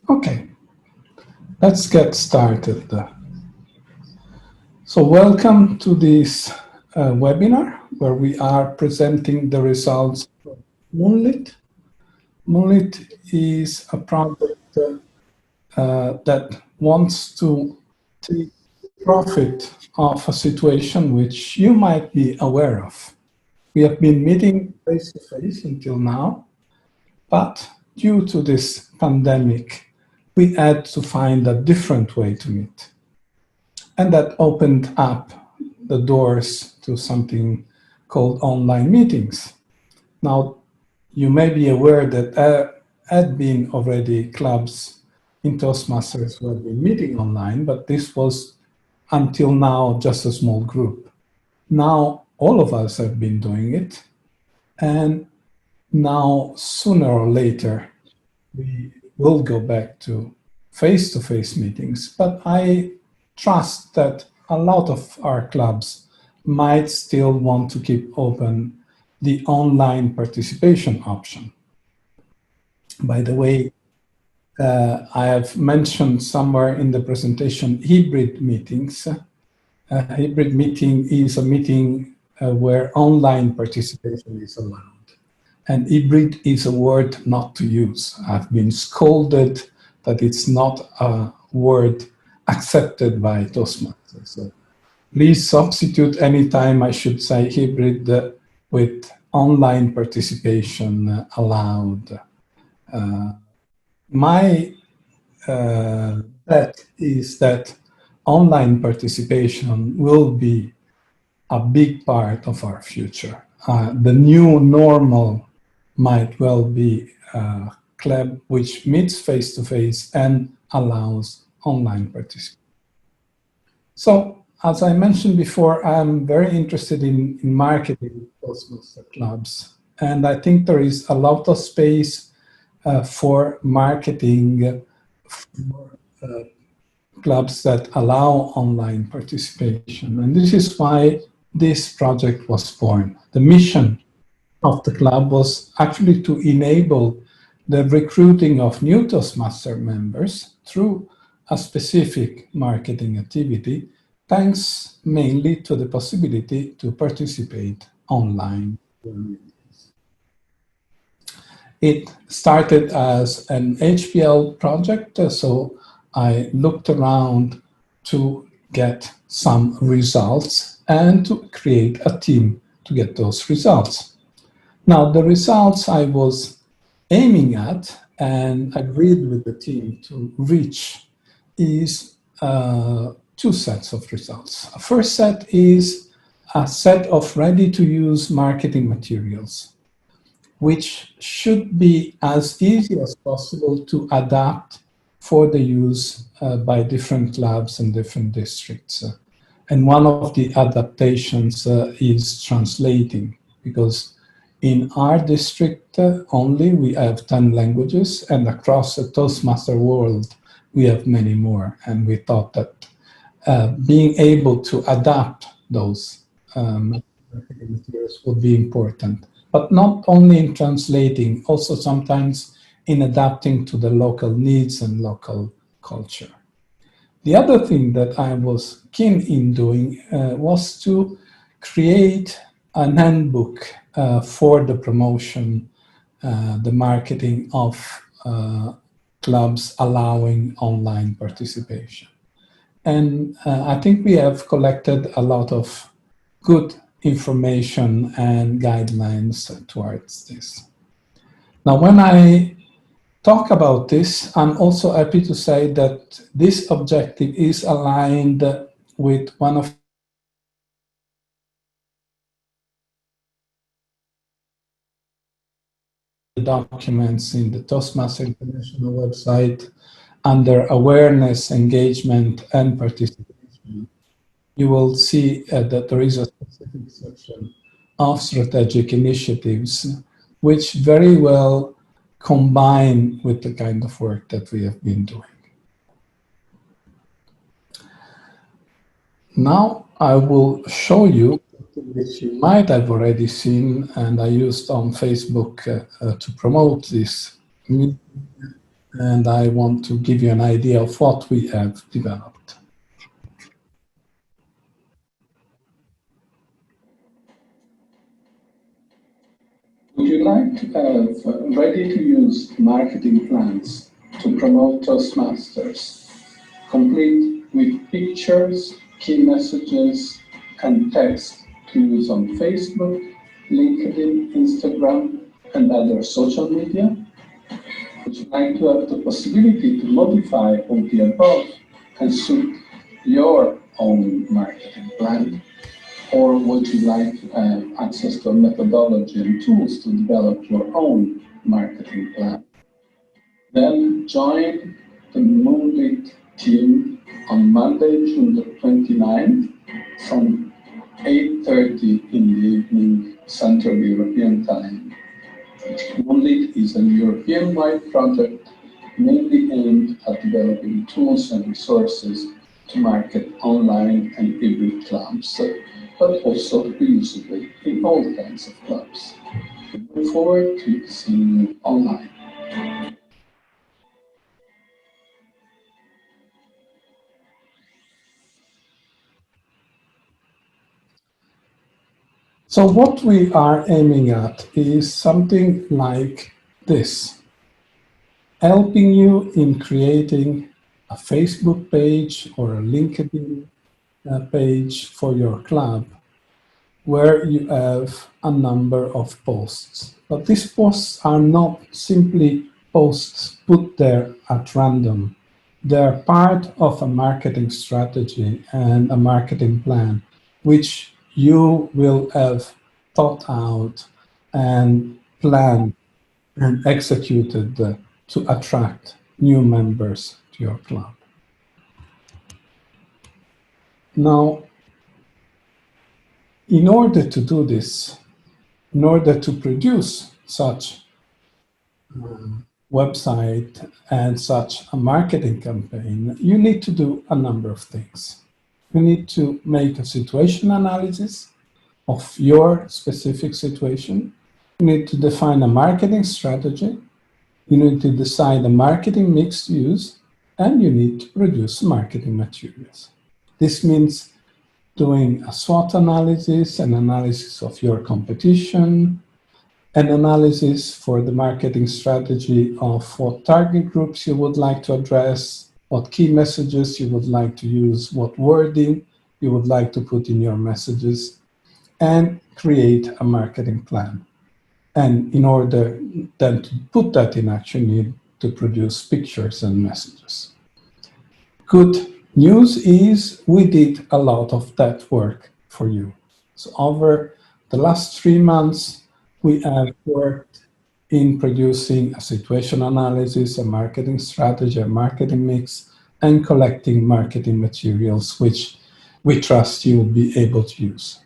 Okay, let's get started. So welcome to this webinar where we are presenting the results of MOONLIT. MOONLIT is a project that wants to take profit of a situation which you might be aware of. We have been meeting face-to-face until now, but due to this pandemic, we had to find a different way to meet. And that opened up the doors to something called online meetings. Now, you may be aware that there had been already clubs in Toastmasters who have been meeting online, but this was until now just a small group. Now, all of us have been doing it, and now, sooner or later, we will go back to face-to-face meetings, but I trust that a lot of our clubs might still want to keep open the online participation option. By the way, I have mentioned somewhere in the presentation hybrid meetings. A hybrid meeting is a meeting where online participation is allowed. And hybrid is a word not to use. I've been scolded that it's not a word accepted by Toastmasters. So please substitute anytime I should say hybrid with online participation allowed. My bet is that online participation will be a big part of our future. The new normal might well be a club which meets face-to-face and allows online participation. So, as I mentioned before, I'm very interested in marketing Toastmaster clubs. And I think there is a lot of space for marketing for clubs that allow online participation. And this is why this project was born. The mission of the club was actually to enable the recruiting of new Toastmaster members through a specific marketing activity, thanks mainly to the possibility to participate online. It started as an HPL project, so I looked around to get some results and to create a team to get those results. Now, the results I was aiming at and agreed with the team to reach is two sets of results. A first set is a set of ready-to-use marketing materials, which should be as easy as possible to adapt for the use by different clubs and different districts. And one of the adaptations is translating, because in our district only, we have 10 languages, and across the Toastmaster world, we have many more. And we thought that being able to adapt those materials would be important. But not only in translating, also sometimes in adapting to the local needs and local culture. The other thing that I was keen in doing was to create an handbook for the promotion, the marketing of clubs allowing online participation. And I think we have collected a lot of good information and guidelines towards this. Now, when I talk about this, I'm also happy to say that this objective is aligned with one of the documents in the Toastmaster International website under awareness, engagement, and participation. You will see that there is a specific section of strategic initiatives, which very well combine with the kind of work that we have been doing. Now I will show you, which you might have already seen, and I used on Facebook to promote this. and I want to give you an idea of what we have developed. Would you like to have ready-to-use marketing plans to promote Toastmasters, complete with pictures, key messages, and text to use on Facebook, LinkedIn, Instagram, and other social media? Would you like to have the possibility to modify all the above and suit your own marketing plan? Or would you like to have access to a methodology and tools to develop your own marketing plan? Then join the MOONLIT team on Monday, June the 29th from 8:30 in the evening Central European Time. MOONLIT is a European-wide project mainly aimed at developing tools and resources to market online and hybrid clubs, but also reusably in all kinds of clubs. We look forward to seeing you online. So what we are aiming at is something like this: helping you in creating a Facebook page or a LinkedIn page for your club, where you have a number of posts. But these posts are not simply posts put there at random. They're part of a marketing strategy and a marketing plan, which you will have thought out and planned and executed to attract new members to your club. Now, in order to do this, in order to produce such website and such a marketing campaign, you need to do a number of things. You need to make a situation analysis of your specific situation. You need to define a marketing strategy. You need to decide a marketing mix to use, and you need to produce marketing materials. This means doing a SWOT analysis, an analysis of your competition, an analysis for the marketing strategy of what target groups you would like to address, what key messages you would like to use, what wording you would like to put in your messages, and create a marketing plan. And in order then to put that in action, you need to produce pictures and messages. Good news is we did a lot of that work for you. So over the last 3 months, we have worked in producing a situation analysis, a marketing strategy, a marketing mix, and collecting marketing materials, which we trust you will be able to use.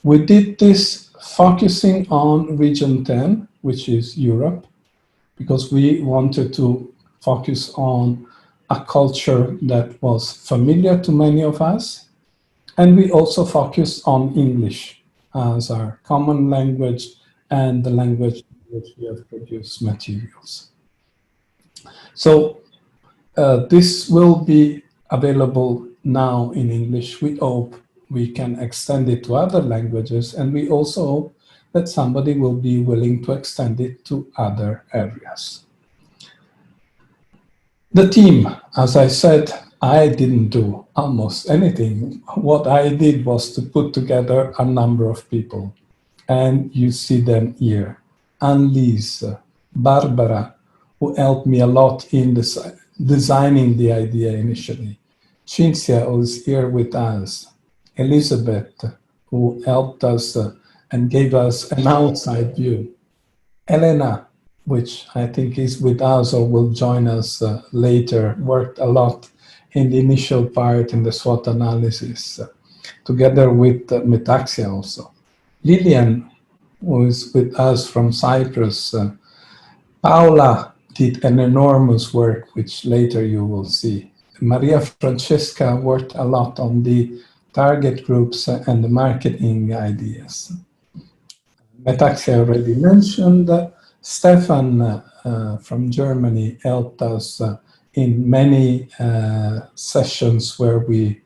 We did this focusing on Region 10, which is Europe, because we wanted to focus on a culture that was familiar to many of us. And we also focused on English as our common language and the language in which we have produced materials. So this will be available now in English. We hope we can extend it to other languages, and we also hope that somebody will be willing to extend it to other areas. The team, as I said, I didn't do almost anything. What I did was to put together a number of people, and you see them here. Annelise, Barbara, who helped me a lot in designing the idea initially. Cinzia, who is here with us. Elizabeth, who helped us and gave us an outside view. Elena, which I think is with us or will join us later, worked a lot in the initial part in the SWOT analysis, together with Metaxia also. Lillian, who is with us from Cyprus. Paola did an enormous work, which later you will see. Maria Francesca worked a lot on the target groups and the marketing ideas. Metaxia already mentioned, Stefan from Germany helped us in many sessions where we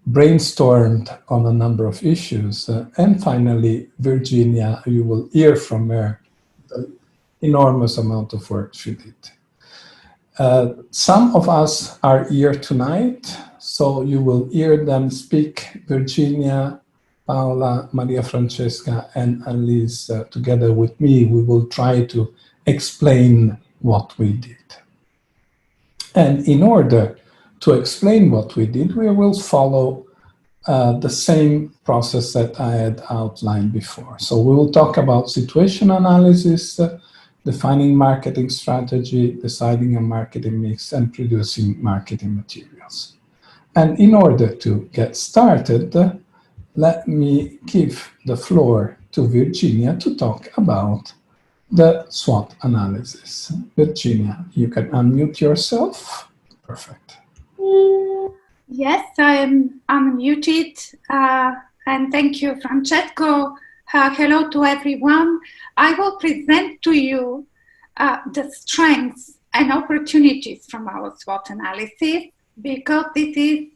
brainstormed on a number of issues. And finally, Virginia, you will hear from her the enormous amount of work she did. Some of us are here tonight, so you will hear them speak. Virginia, Paola, Maria Francesca, and Alice, together with me, we will try to explain what we did. And in order to explain what we did, we will follow the same process that I had outlined before. So we will talk about situation analysis, defining marketing strategy, deciding a marketing mix, and producing marketing materials. And in order to get started, let me give the floor to Virginia to talk about the SWOT analysis. Virginia, you can unmute yourself. Perfect. Yes, I am unmuted. And thank you, Francesco. Hello to everyone. I will present to you the strengths and opportunities from our SWOT analysis, because this is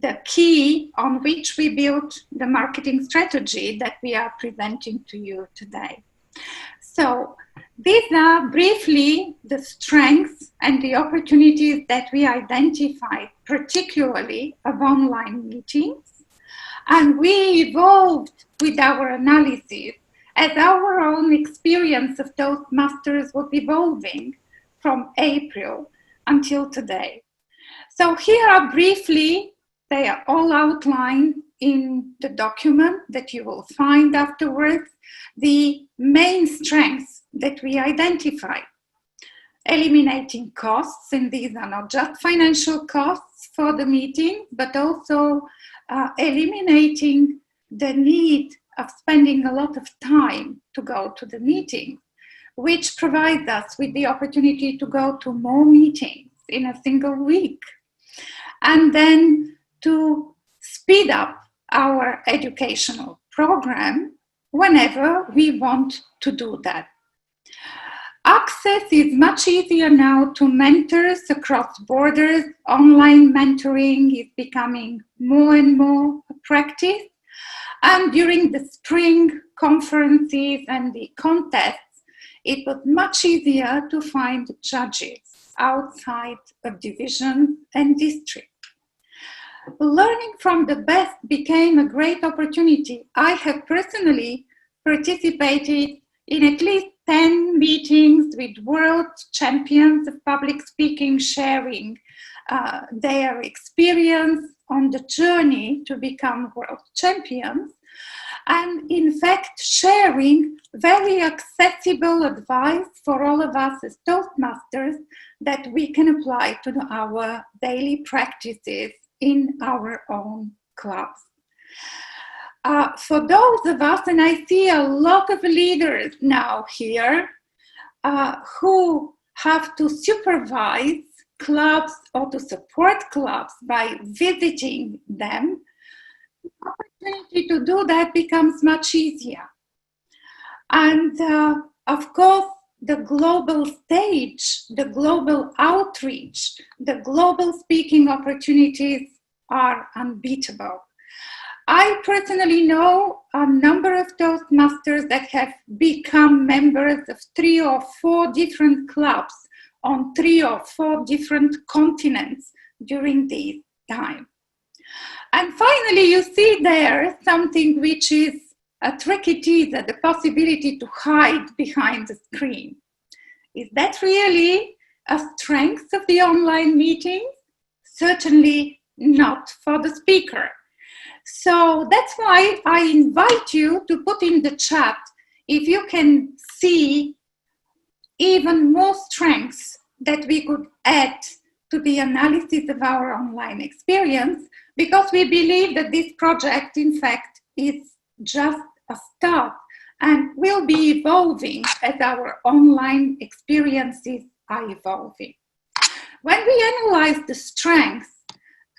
the key on which we build the marketing strategy that we are presenting to you today. So these are briefly the strengths and the opportunities that we identified, particularly of online meetings. And we evolved with our analysis as our own experience of Toastmasters was evolving from April until today. So here are briefly, they are all outlined in the document that you will find afterwards, the main strengths that we identify. Eliminating costs, and these are not just financial costs for the meeting, but also eliminating the need of spending a lot of time to go to the meeting, which provides us with the opportunity to go to more meetings in a single week. And then to speed up our educational program whenever we want to do that. Access is much easier now to mentors across borders. Online mentoring is becoming more and more a practice. And during the spring conferences and the contests, it was much easier to find judges outside of divisions and districts. Learning from the best became a great opportunity. I have personally participated in at least 10 meetings with world champions of public speaking, sharing their experience on the journey to become world champions. And in fact, sharing very accessible advice for all of us as Toastmasters that we can apply to our daily practices in our own clubs. For those of us, and I see a lot of leaders now here who have to supervise clubs or to support clubs by visiting them, the opportunity to do that becomes much easier. And of course, the global stage, the global outreach, the global speaking opportunities are unbeatable. I personally know a number of Toastmasters that have become members of 3 or 4 different clubs on 3 or 4 different continents during this time. And finally, you see there something which is a tricky teaser, the possibility to hide behind the screen. Is that really a strength of the online meeting? Certainly not for the speaker. So that's why I invite you to put in the chat if you can see even more strengths that we could add to the analysis of our online experience, because we believe that this project, in fact, is just a start and will be evolving as our online experiences are evolving. When we analyze the strengths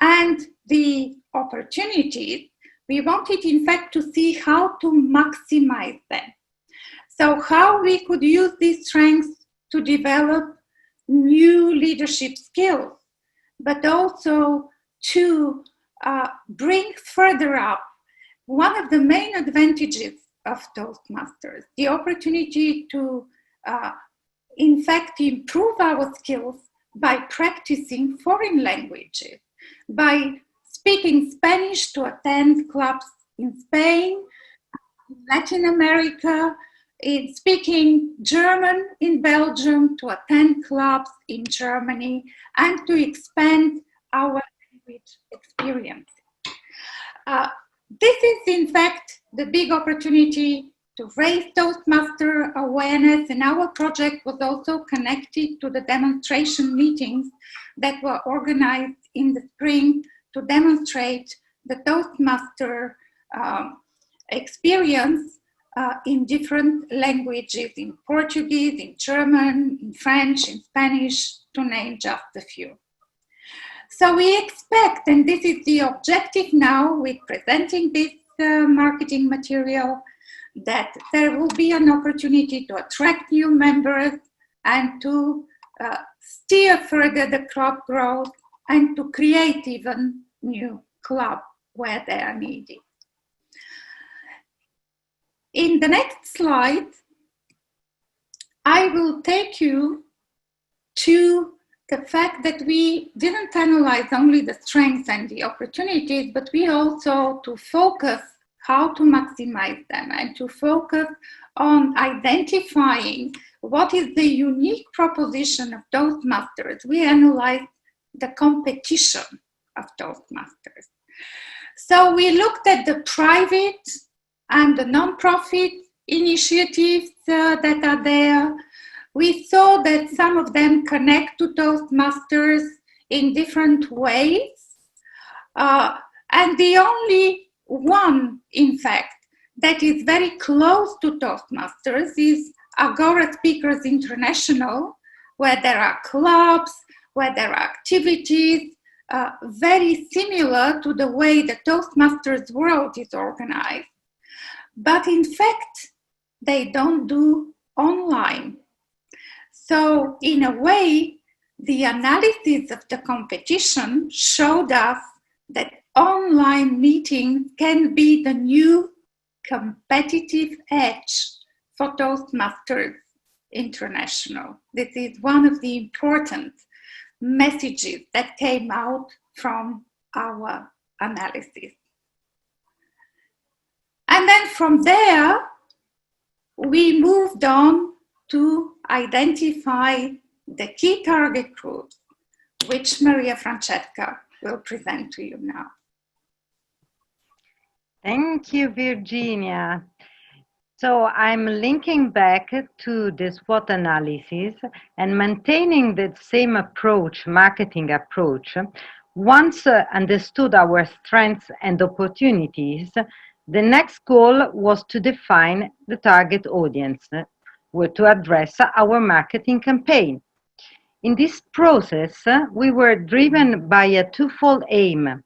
and the opportunities, we wanted, in fact, to see how to maximize them. So how we could use these strengths to develop new leadership skills, but also to bring further up one of the main advantages of Toastmasters, the opportunity to, in fact, improve our skills by practicing foreign languages, by speaking Spanish to attend clubs in Spain, Latin America, in speaking German in Belgium to attend clubs in Germany, and to expand our language experience. This is, in fact, the big opportunity to raise Toastmaster awareness, and our project was also connected to the demonstration meetings that were organized in the spring to demonstrate the Toastmaster experience in different languages, in Portuguese, in German, in French, in Spanish, to name just a few. So we expect, and this is the objective now with presenting this marketing material, that there will be an opportunity to attract new members and to steer further the club growth and to create even new clubs where they are needed. In the next slide, I will take you to the fact that we didn't analyze only the strengths and the opportunities, but we also to focus how to maximize them and to focus on identifying what is the unique proposition of Toastmasters. We analyzed the competition of Toastmasters. So we looked at the private and the non-profit initiatives that are there. We saw that some of them connect to Toastmasters in different ways. And the only one, in fact, that is very close to Toastmasters is Agora Speakers International, where there are clubs, where there are activities, very similar to the way the Toastmasters world is organized. But in fact, they don't do online. So in a way, the analysis of the competition showed us that online meetings can be the new competitive edge for Toastmasters International. This is one of the important messages that came out from our analysis. And then from there, we moved on to identify the key target groups, which Maria Francesca will present to you now. Thank you, Virginia. So I'm linking back to the SWOT analysis and maintaining the same approach, marketing approach. Once understood our strengths and opportunities, the next goal was to define the target audience, to address our marketing campaign. In this process, we were driven by a twofold aim: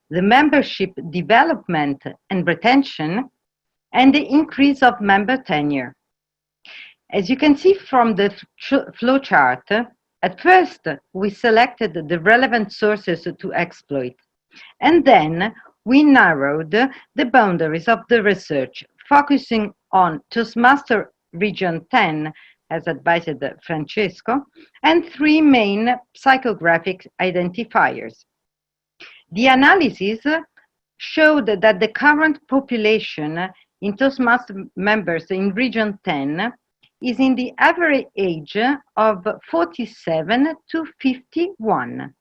the membership development and retention, and the increase of member tenure. As you can see from the flowchart, at first we selected the relevant sources to exploit, and then we narrowed the boundaries of the research, focusing on Toastmaster Region 10, as advised Francesco, and 3 main psychographic identifiers. The analysis showed that the current population in Toastmaster members in Region 10 is in the average age of 47 to 51.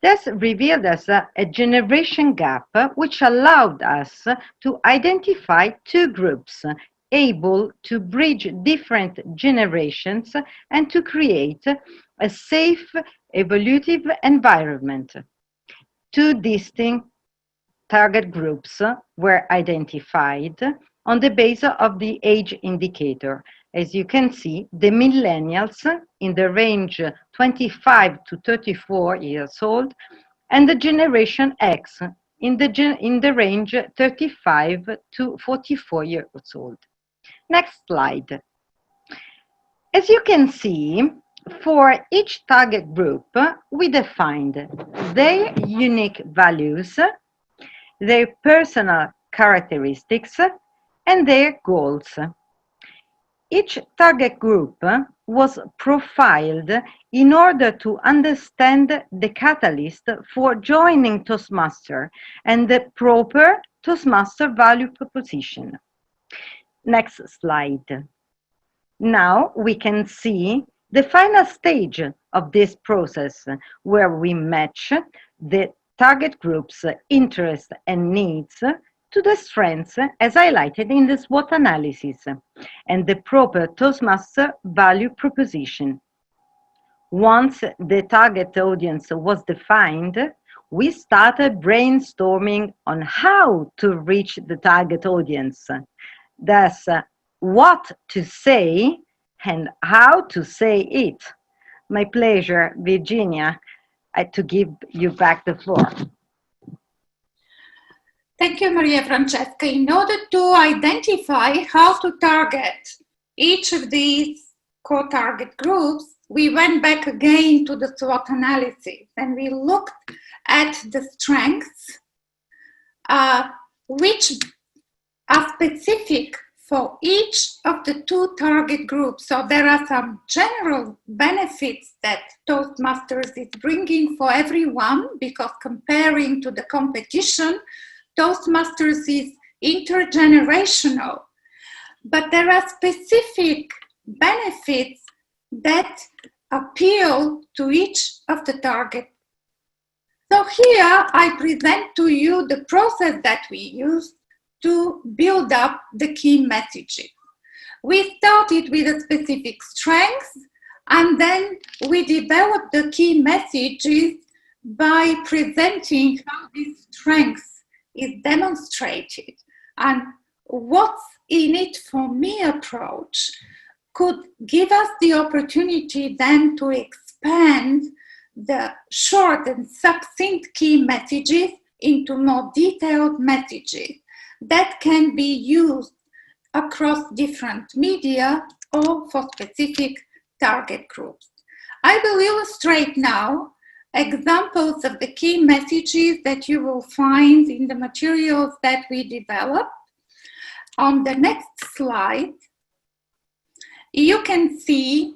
This revealed us a generation gap, which allowed us to identify 2 groups able to bridge different generations and to create a safe, evolutive environment. 2 distinct target groups were identified on the basis of the age indicator. As you can see, the millennials in the range 25 to 34 years old, and the Generation X in the range 35 to 44 years old. Next slide. As you can see, for each target group, we defined their unique values, their personal characteristics, and their goals. Each target group was profiled in order to understand the catalyst for joining Toastmasters and the proper Toastmaster value proposition. Next slide. Now we can see the final stage of this process where we match the target group's interests and needs to the strengths as highlighted in the SWOT analysis and the proper Toastmaster value proposition. Once the target audience was defined, we started brainstorming on how to reach the target audience. Thus, what to say and how to say it. My pleasure, Virginia, to give you back the floor. Thank you, Maria Francesca. In order to identify how to target each of these co-target groups, we went back again to the SWOT analysis and we looked at the strengths which are specific for each of the two target groups. So there are some general benefits that Toastmasters is bringing for everyone, because comparing to the competition, Toastmasters is intergenerational. But there are specific benefits that appeal to each of the target. So here I present to you the process that we use to build up the key messages. We started with a specific strength, and then we developed the key messages by presenting how this strength is demonstrated. And what's in it for me approach could give us the opportunity then to expand the short and succinct key messages into more detailed messages that can be used across different media or for specific target groups. I will illustrate now examples of the key messages that you will find in the materials that we developed. On the next slide, you can see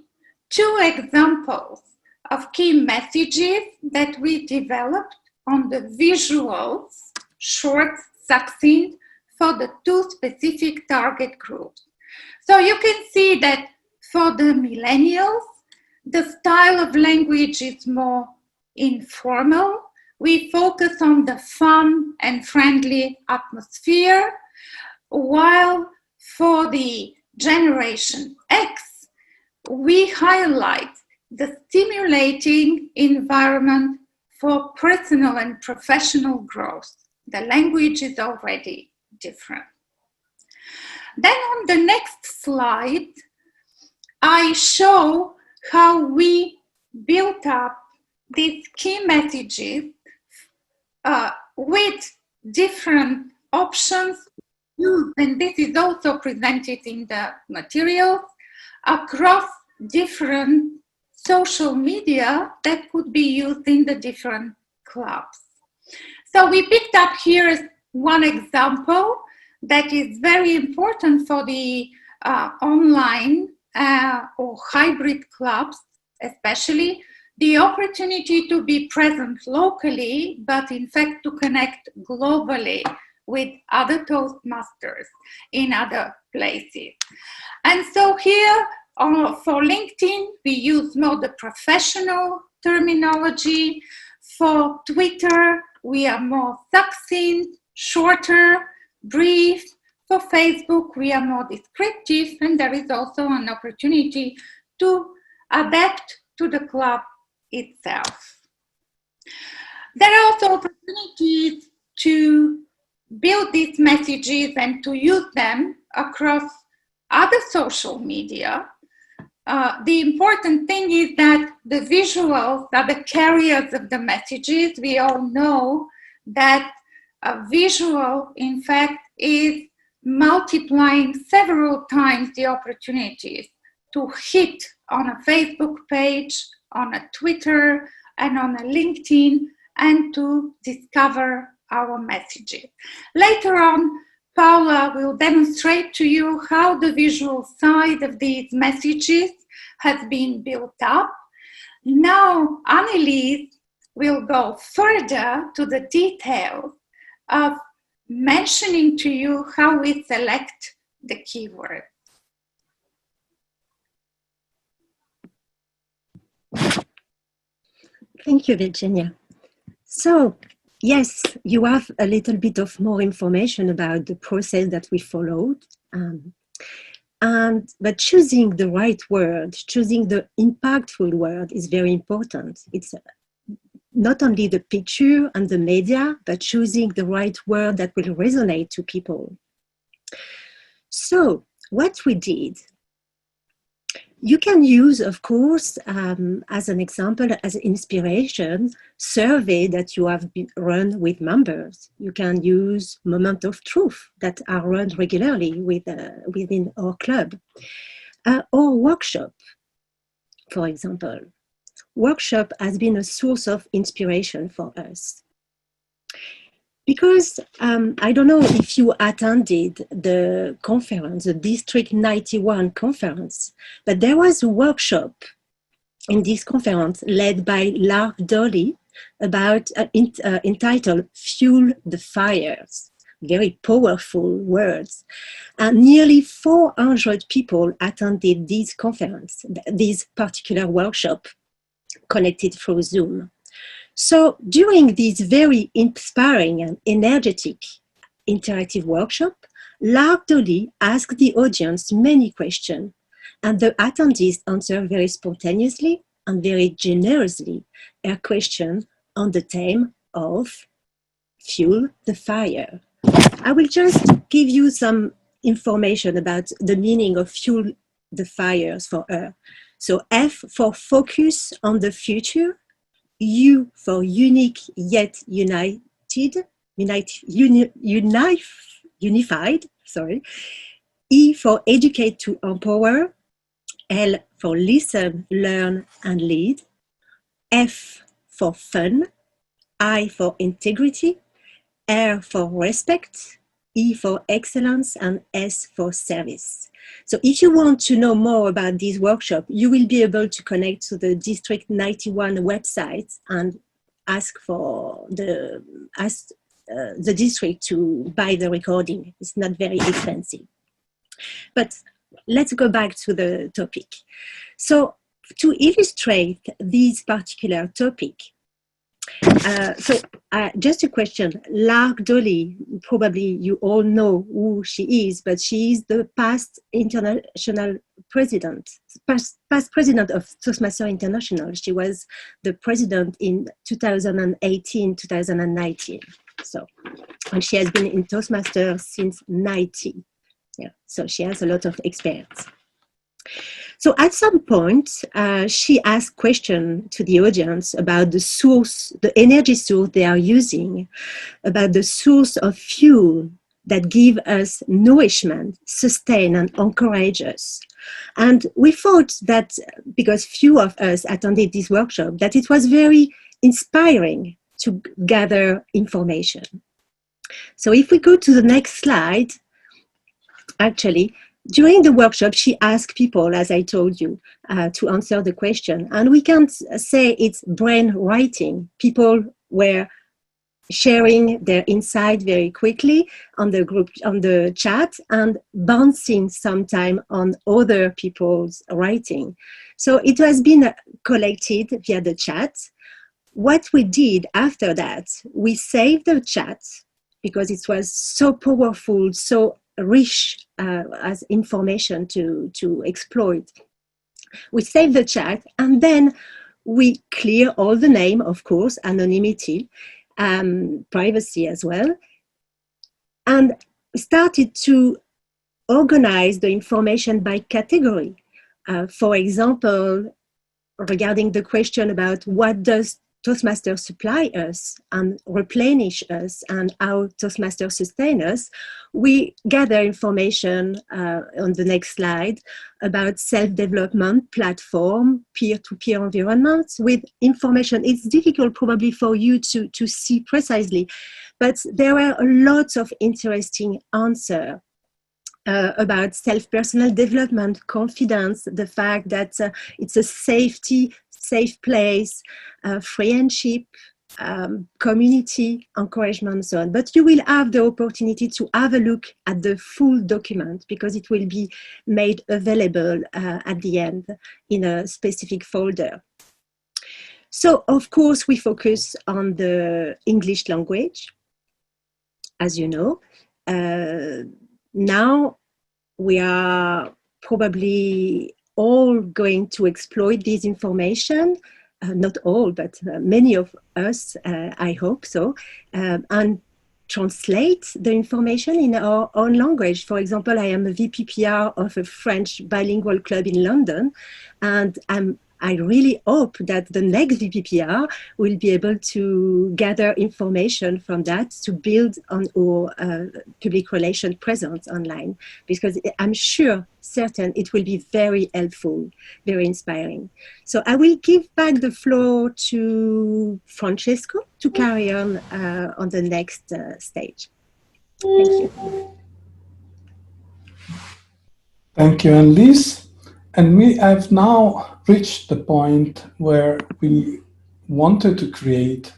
two examples of key messages that we developed on the visuals, short, succinct, for the two specific target groups. So you can see that for the millennials, the style of language is more informal. We focus on the fun and friendly atmosphere, while for the Generation X, we highlight the stimulating environment for personal and professional growth. The language is already different. Then on the next slide, I show how we built up these key messages with different options used, and this is also presented in the materials, across different social media that could be used in the different clubs. So we picked up here one example that is very important for the online or hybrid clubs, especially the opportunity to be present locally, but in fact to connect globally with other Toastmasters in other places. And so here for LinkedIn, we use more the professional terminology. For Twitter, we are more succinct, shorter, brief. For Facebook, we are more descriptive, and there is also an opportunity to adapt to the club itself. There are also opportunities to build these messages and to use them across other social media. The important thing is that the visuals are the carriers of the messages. We all know that a visual, in fact, is multiplying several times the opportunities to hit on a Facebook page, on a Twitter, and on a LinkedIn, and to discover our messages. Later on, Paula will demonstrate to you how the visual side of these messages has been built up. Now, Annelies will go further to the details of mentioning to you how we select the keyword. Thank you, Virginia. So, yes, you have a little bit of more information about the process that we followed. But choosing the right word, choosing the impactful word is very important. It's not only the picture and the media, but choosing the right word that will resonate to people. So what we did, you can use, of course, as an example, as inspiration, survey that you have run with members. You can use Moment of Truth that are run regularly within our club, or workshop, for example. Workshop has been a source of inspiration for us. Because I don't know if you attended the conference, the District 91 conference, but there was a workshop in this conference led by Lark Dolly about entitled Fuel the Fires. Very powerful words. And nearly 400 people attended this conference, this particular workshop connected through Zoom. So during this very inspiring and energetic interactive workshop, Lark Dolly asked the audience many questions, and the attendees answered very spontaneously and very generously her question on the theme of Fuel the Fire. I will just give you some information about the meaning of Fuel the Fires for her. So F for focus on the future, U for unique yet unified, sorry. E for educate to empower, L for listen, learn, and lead, F for fun, I for integrity, R for respect, E for excellence, and S for service. So if you want to know more about this workshop, you will be able to connect to the District 91 website and ask for the district to buy the recording. It's not very expensive. But let's go back to the topic. So to illustrate this particular topic, just a question. Lark Dolly, probably you all know who she is, but she is the past international president, past president of Toastmasters International. She was the president in 2018, 2019. So, and she has been in Toastmasters since 90. Yeah, so she has a lot of experience. So at some point, she asked questions to the audience about the source, the energy source they are using, about the source of fuel that give us nourishment, sustain, and encourage us. And we thought that, because few of us attended this workshop, that it was very inspiring to gather information. So if we go to the next slide, actually, during the workshop, she asked people, as I told you, to answer the question. And we can't say it's brain writing. People were sharing their insight very quickly on the group, on the chat, and bouncing sometime on other people's writing. So it has been collected via the chat. What we did after that, we saved the chat because it was so powerful, so rich as information to exploit. We save the chat, and then we clear all the name, of course, anonymity, privacy as well, and started to organize the information by category. For example, regarding the question about what does Toastmasters supply us and replenish us and how Toastmasters sustain us, we gather information on the next slide about self-development platform, peer-to-peer environments with information. It's difficult probably for you to see precisely, but there are lots of interesting answers about self-personal development, confidence, the fact that it's a safe place, friendship, community, encouragement, and so on. But you will have the opportunity to have a look at the full document because it will be made available at the end in a specific folder. So, of course, we focus on the English language, as you know. Now we are probably all going to exploit this information, not all, but many of us, I hope so, and translate the information in our own language. For example, I am a VPPR of a French bilingual club in London, and I really hope that the next VPPR will be able to gather information from that to build on our public relations presence online, because I'm certain it will be very helpful, very inspiring. So I will give back the floor to Francesco to carry on the next stage. Thank you. Thank you, Annelise. And we have now reached the point where we wanted to create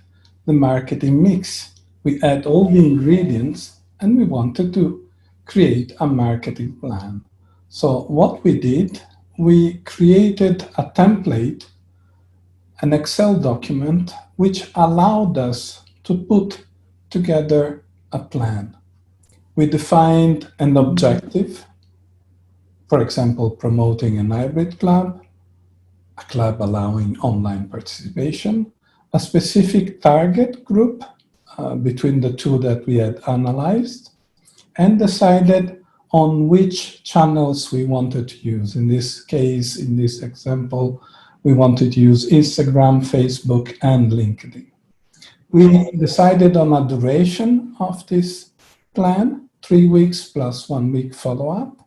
the marketing mix. We had all the ingredients and we wanted to create a marketing plan. So what we did, we created a template, an Excel document, which allowed us to put together a plan. We defined an objective. For example, promoting an hybrid club, a club allowing online participation, a specific target group between the two that we had analyzed, and decided on which channels we wanted to use. In this case, in this example, we wanted to use Instagram, Facebook, and LinkedIn. We decided on a duration of this plan, 3 weeks plus 1 week follow-up,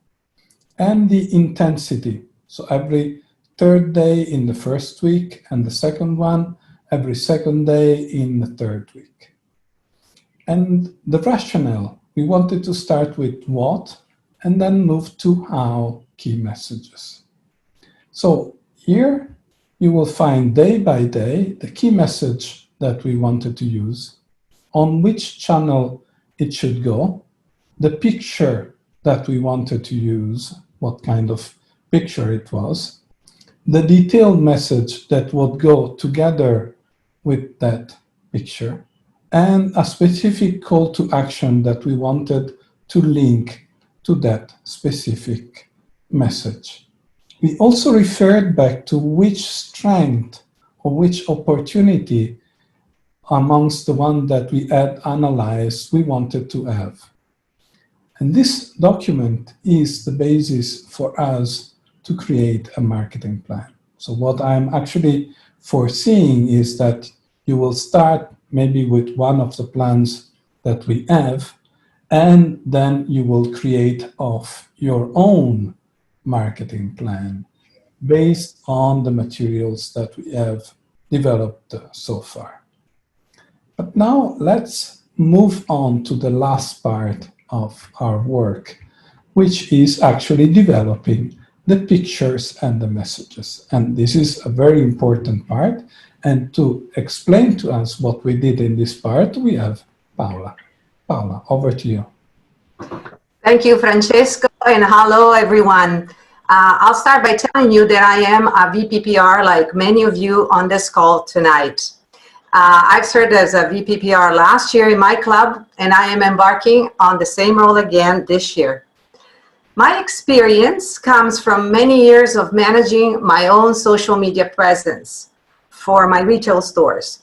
and the intensity. So every third day in the first week and the second one, every second day in the third week. And the rationale, we wanted to start with what and then move to how key messages. So here you will find day by day the key message that we wanted to use, on which channel it should go, the picture that we wanted to use, what kind of picture it was, the detailed message that would go together with that picture, and a specific call to action that we wanted to link to that specific message. We also referred back to which strength or which opportunity amongst the one that we had analyzed we wanted to have. And this document is the basis for us to create a marketing plan. So what I'm actually foreseeing is that you will start maybe with one of the plans that we have, and then you will create of your own marketing plan based on the materials that we have developed so far. But now let's move on to the last part of our work, which is actually developing the pictures and the messages. And this is a very important part. And to explain to us what we did in this part, we have Paola. Paola, over to you. Thank you, Francesco, and hello, everyone. I'll start by telling you that I am a VPPR like many of you on this call tonight. I've served as a VPPR last year in my club, and I am embarking on the same role again this year. My experience comes from many years of managing my own social media presence for my retail stores.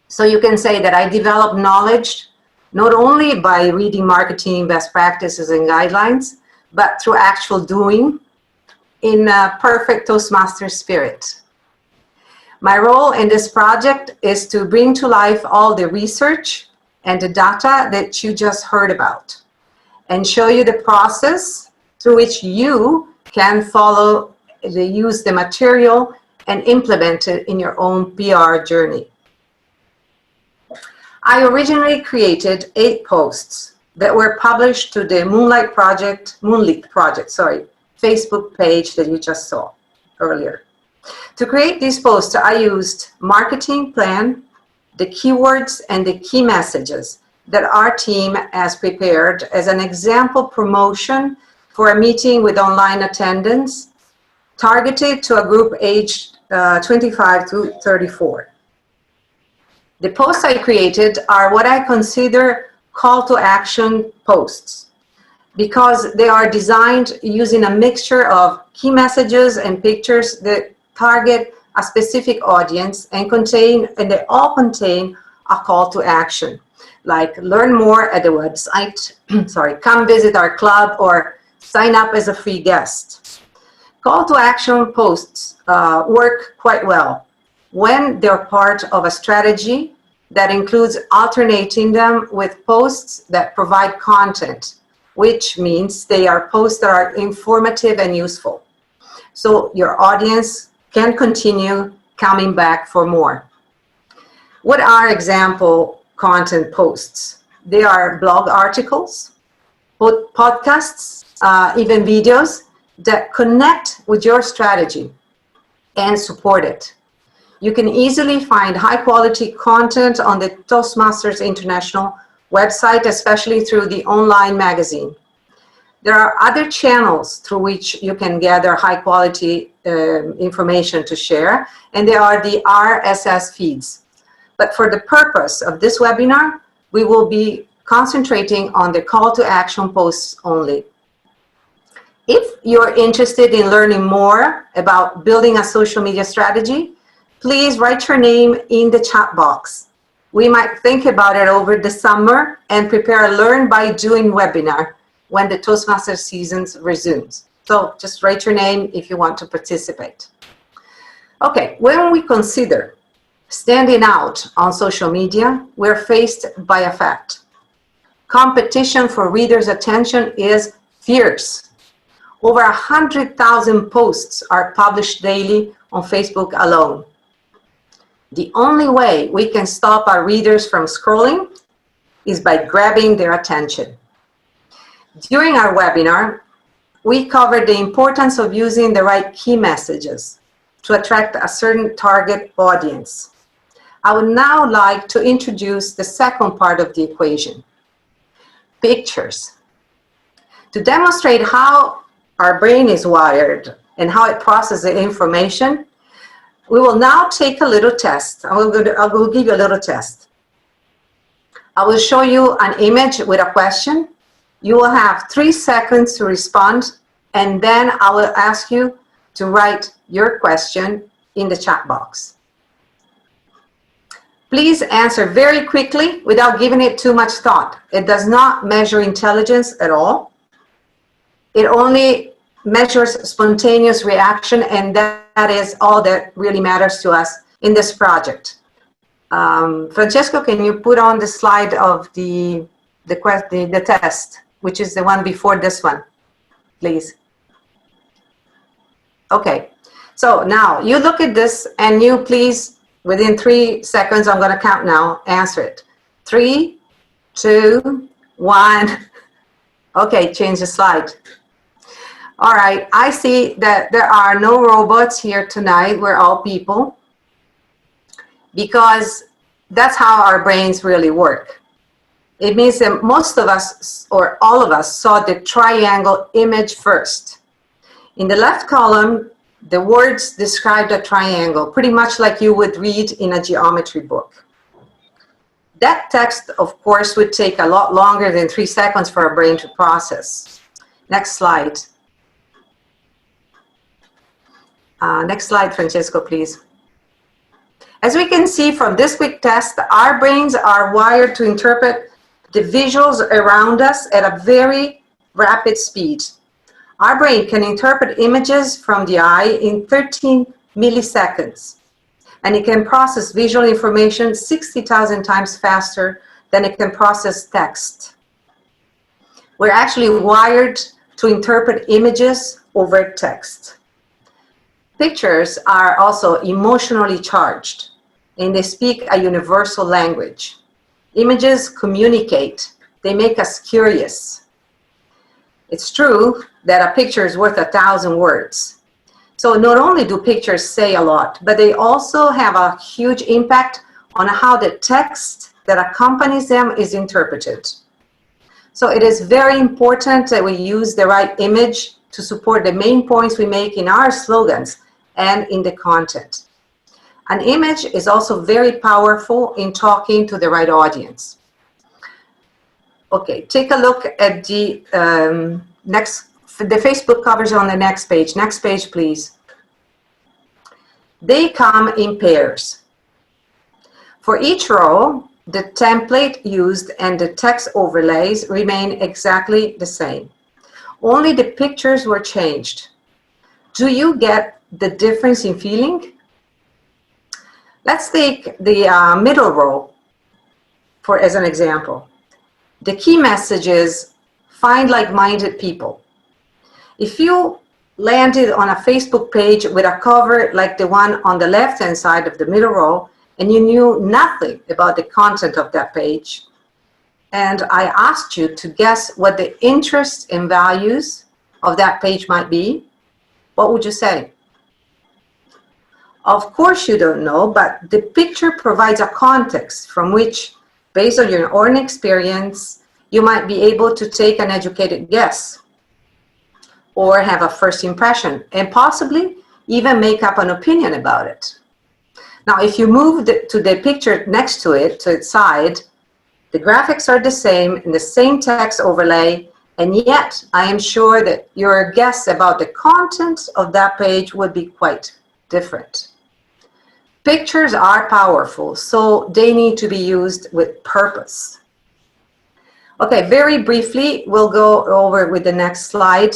So you can say that I develop knowledge not only by reading marketing best practices and guidelines, but through actual doing in a perfect Toastmasters spirit. My role in this project is to bring to life all the research and the data that you just heard about, and show you the process through which you can use the material and implement it in your own PR journey. I originally created 8 posts that were published to the MOONLIT Project, Facebook page that you just saw earlier. To create these posts, I used marketing plan, the keywords, and the key messages that our team has prepared as an example promotion for a meeting with online attendance targeted to a group aged 25 to 34. The posts I created are what I consider call to action posts, because they are designed using a mixture of key messages and pictures that target a specific audience and they all contain a call to action, like learn more at the website, come visit our club, or sign up as a free guest. Call to action posts work quite well when they're part of a strategy that includes alternating them with posts that provide content, which means they are posts that are informative and useful, so your audience can continue coming back for more. What are example content posts? They are blog articles, podcasts, even videos that connect with your strategy and support it. You can easily find high quality content on the Toastmasters International website, especially through the online magazine. There are other channels through which you can gather high quality information to share, and there are the RSS feeds. But for the purpose of this webinar, we will be concentrating on the call to action posts only. If you're interested in learning more about building a social media strategy, please write your name in the chat box. We might think about it over the summer and prepare a Learn by Doing webinar when the Toastmasters season resumes. So just write your name if you want to participate. Okay, when we consider standing out on social media, we're faced by a fact. Competition for readers' attention is fierce. Over 100,000 posts are published daily on Facebook alone. The only way we can stop our readers from scrolling is by grabbing their attention. During our webinar, we covered the importance of using the right key messages to attract a certain target audience. I would now like to introduce the second part of the equation, pictures. To demonstrate how our brain is wired and how it processes the information, we will now take a little test. I will give you a little test. I will show you an image with a question. You will have 3 seconds to respond, and then I will ask you to write your question in the chat box. Please answer very quickly without giving it too much thought. It does not measure intelligence at all. It only measures spontaneous reaction, and that is all that really matters to us in this project. Francesco, can you put on the slide of the test, which is the one before this one, please? Okay, so now you look at this and you please, within 3 seconds, I'm going to count now, answer it. 3, 2, 1. Okay, change the slide. All right, I see that there are no robots here tonight. We're all people, because that's how our brains really work. It means that most of us, or all of us, saw the triangle image first. In the left column, the words described a triangle, pretty much like you would read in a geometry book. That text, of course, would take a lot longer than 3 seconds for our brain to process. Next slide. Next slide, Francesco, please. As we can see from this quick test, our brains are wired to interpret the visuals around us at a very rapid speed. Our brain can interpret images from the eye in 13 milliseconds. and it can process visual information 60,000 times faster than it can process text. We're actually wired to interpret images over text. Pictures are also emotionally charged, and they speak a universal language. Images communicate. They make us curious. It's true that a picture is worth 1,000 words. So not only do pictures say a lot, but they also have a huge impact on how the text that accompanies them is interpreted. So it is very important that we use the right image to support the main points we make in our slogans and in the content. An image is also very powerful in talking to the right audience. Okay, take a look at the Facebook covers on the next page. Next page, please. They come in pairs. For each row, the template used and the text overlays remain exactly the same. Only the pictures were changed. Do you get the difference in feeling? Let's take the middle row as an example. The key message is find like-minded people. If you landed on a Facebook page with a cover like the one on the left-hand side of the middle row, and you knew nothing about the content of that page, and I asked you to guess what the interests and values of that page might be, what would you say? Of course you don't know, but the picture provides a context from which, based on your own experience, you might be able to take an educated guess or have a first impression and possibly even make up an opinion about it. Now, if you move to the picture next to it, to its side, the graphics are the same and the same text overlay, and yet I am sure that your guess about the content of that page would be quite different. Pictures are powerful, so they need to be used with purpose. Okay, very briefly, we'll go over with the next slide.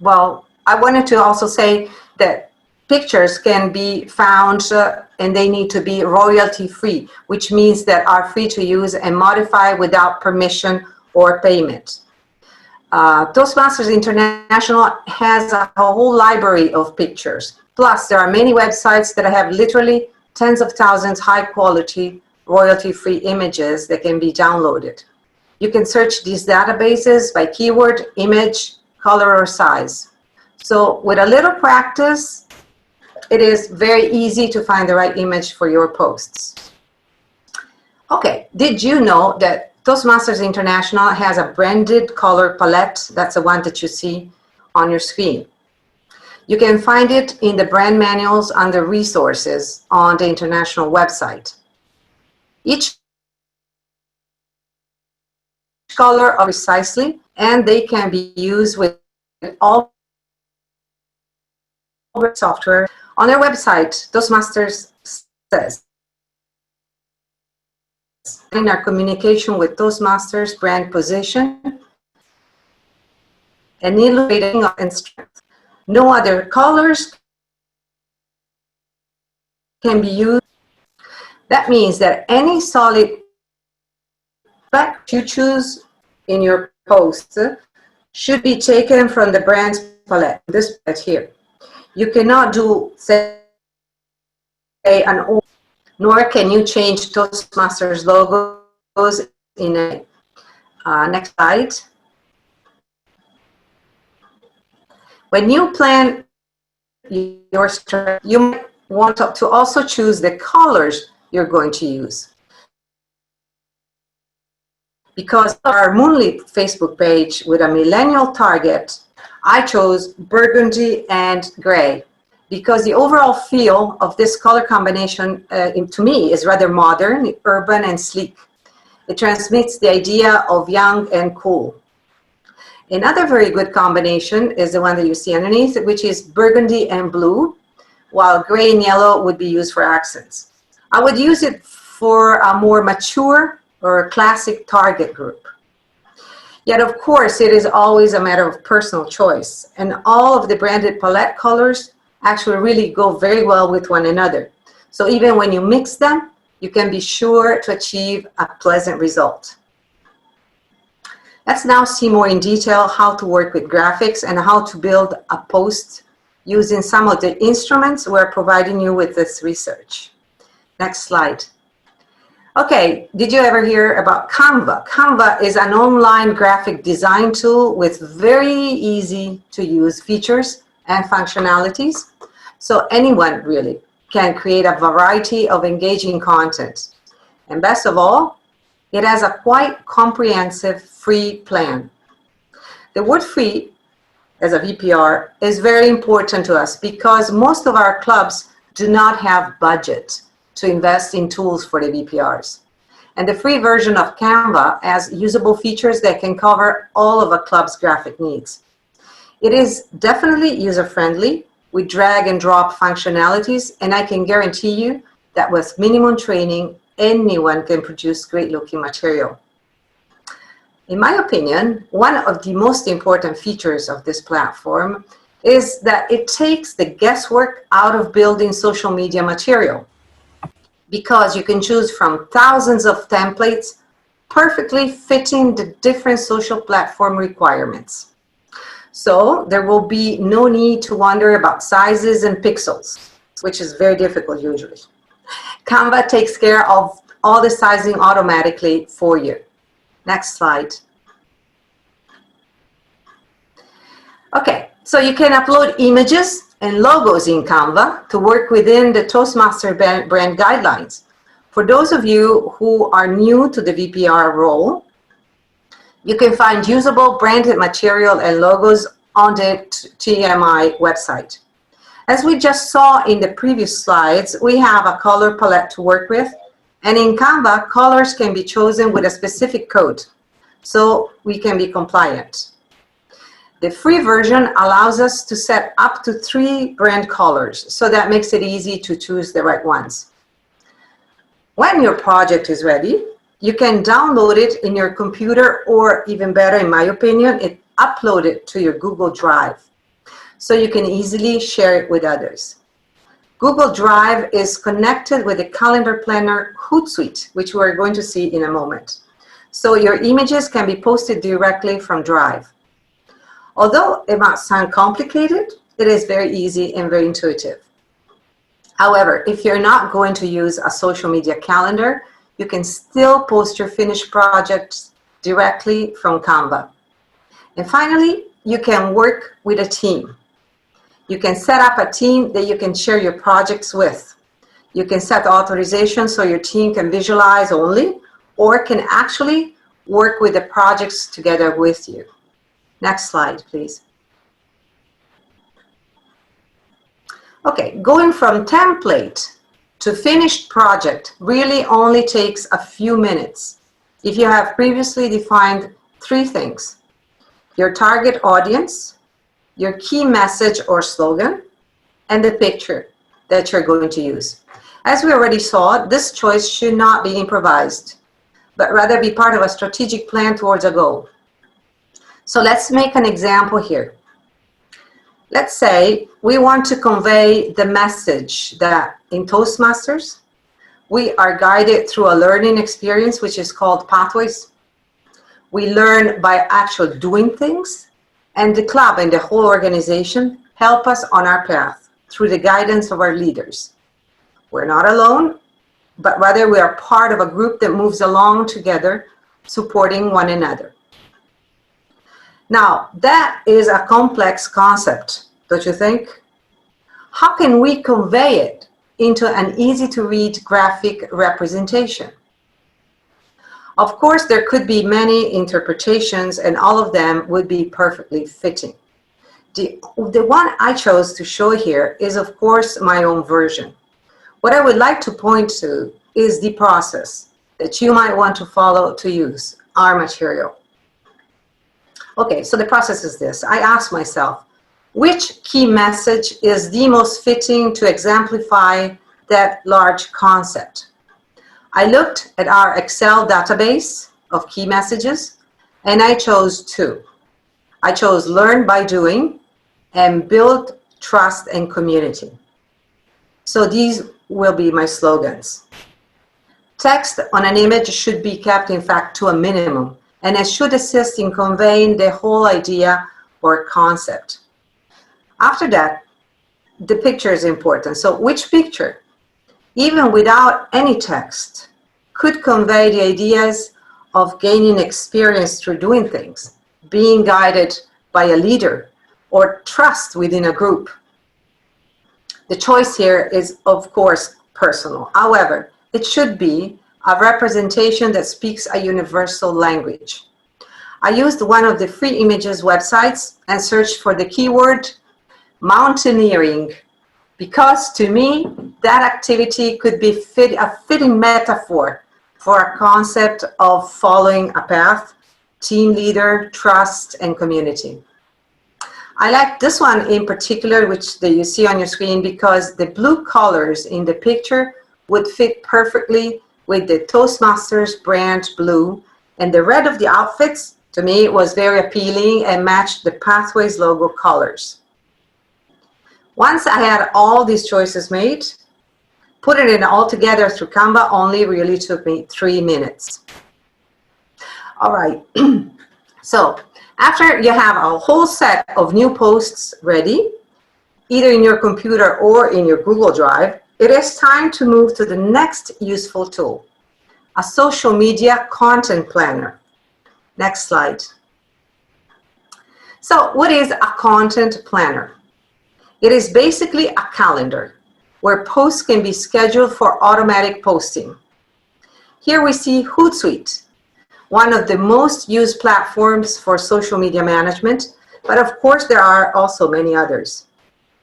Well, I wanted to also say that pictures can be found and they need to be royalty-free, which means that are free to use and modify without permission or payment. Toastmasters International has a whole library of pictures. Plus, there are many websites that have literally tens of thousands high-quality, royalty-free images that can be downloaded. You can search these databases by keyword, image, color, or size. So with a little practice, it is very easy to find the right image for your posts. Okay, did you know that Toastmasters International has a branded color palette? That's the one that you see on your screen. You can find it in the brand manuals under resources on the international website. Each color precisely, and they can be used with all software. On their website, Toastmasters says, in our communication with Toastmasters brand position and illustrating and strength. No other colors can be used. That means that any solid black you choose in your post should be taken from the brand's palette, this palette here. You cannot do, say, an old, nor can you change Toastmasters logos in a next slide. When you plan your strategy, you might want to also choose the colors you're going to use. Because our Moonlit Facebook page with a millennial target, I chose burgundy and gray because the overall feel of this color combination to me is rather modern, urban, and sleek. It transmits the idea of young and cool. Another very good combination is the one that you see underneath, which is burgundy and blue, while gray and yellow would be used for accents. I would use it for a more mature or classic target group. Yet, of course, it is always a matter of personal choice, and all of the branded palette colors actually really go very well with one another. So even when you mix them, you can be sure to achieve a pleasant result. Let's now see more in detail how to work with graphics and how to build a post using some of the instruments we're providing you with this research. Next slide. Okay, did you ever hear about Canva? Canva is an online graphic design tool with very easy to use features and functionalities. So anyone really can create a variety of engaging content. And best of all, it has a quite comprehensive free plan. The word free, as a VPR, is very important to us because most of our clubs do not have budget to invest in tools for the VPRs. And the free version of Canva has usable features that can cover all of a club's graphic needs. It is definitely user-friendly with drag and drop functionalities, and I can guarantee you that with minimum training, anyone can produce great-looking material. In my opinion, one of the most important features of this platform is that it takes the guesswork out of building social media material, because you can choose from thousands of templates perfectly fitting the different social platform requirements. So there will be no need to wonder about sizes and pixels, which is very difficult usually. Canva takes care of all the sizing automatically for you. Next slide. Okay, so you can upload images and logos in Canva to work within the Toastmaster brand guidelines. For those of you who are new to the VPR role, you can find usable branded material and logos on the TMI website. As we just saw in the previous slides, we have a color palette to work with, and in Canva, colors can be chosen with a specific code, so we can be compliant. The free version allows us to set up to 3 brand colors, so that makes it easy to choose the right ones. When your project is ready, you can download it in your computer, or even better, in my opinion, upload it to your Google Drive, so you can easily share it with others. Google Drive is connected with the calendar planner Hootsuite, which we're going to see in a moment. So your images can be posted directly from Drive. Although it might sound complicated, it is very easy and very intuitive. However, if you're not going to use a social media calendar, you can still post your finished projects directly from Canva. And finally, you can work with a team. You can set up a team that you can share your projects with. You can set authorization so your team can visualize only, or can actually work with the projects together with you. Next slide, please. Okay, going from template to finished project really only takes a few minutes if you have previously defined 3 things: your target audience, your key message or slogan, and the picture that you're going to use. As we already saw, this choice should not be improvised, but rather be part of a strategic plan towards a goal. So let's make an example here. Let's say we want to convey the message that in Toastmasters, we are guided through a learning experience which is called Pathways. We learn by actually doing things, and the club and the whole organization help us on our path through the guidance of our leaders. We're not alone, but rather we are part of a group that moves along together, supporting one another. Now, that is a complex concept, don't you think? How can we convey it into an easy-to-read graphic representation? Of course, there could be many interpretations, and all of them would be perfectly fitting. The one I chose to show here is, of course, my own version. What I would like to point to is the process that you might want to follow to use our material. Okay, so the process is this. I asked myself, which key message is the most fitting to exemplify that large concept? I looked at our Excel database of key messages, and I chose two. I chose learn by doing and build trust and community. So these will be my slogans. Text on an image should be kept, in fact, to a minimum, and it should assist in conveying the whole idea or concept. After that, the picture is important. So which picture, even without any text, could convey the ideas of gaining experience through doing things, being guided by a leader, or trust within a group? The choice here is, of course, personal. However, it should be a representation that speaks a universal language. I used one of the free images websites and searched for the keyword mountaineering, because to me, that activity could be a fitting metaphor for a concept of following a path, team leader, trust, and community. I like this one in particular, which you see on your screen, because the blue colors in the picture would fit perfectly with the Toastmasters brand blue, and the red of the outfits, to me, was very appealing and matched the Pathways logo colors. Once I had all these choices made, putting it all together through Canva only really took me 3 minutes. All right, so after you have a whole set of new posts ready, either in your computer or in your Google Drive, it is time to move to the next useful tool, a social media content planner. Next slide. So what is a content planner? It is basically a calendar where posts can be scheduled for automatic posting. Here we see Hootsuite, one of the most used platforms for social media management, but of course there are also many others.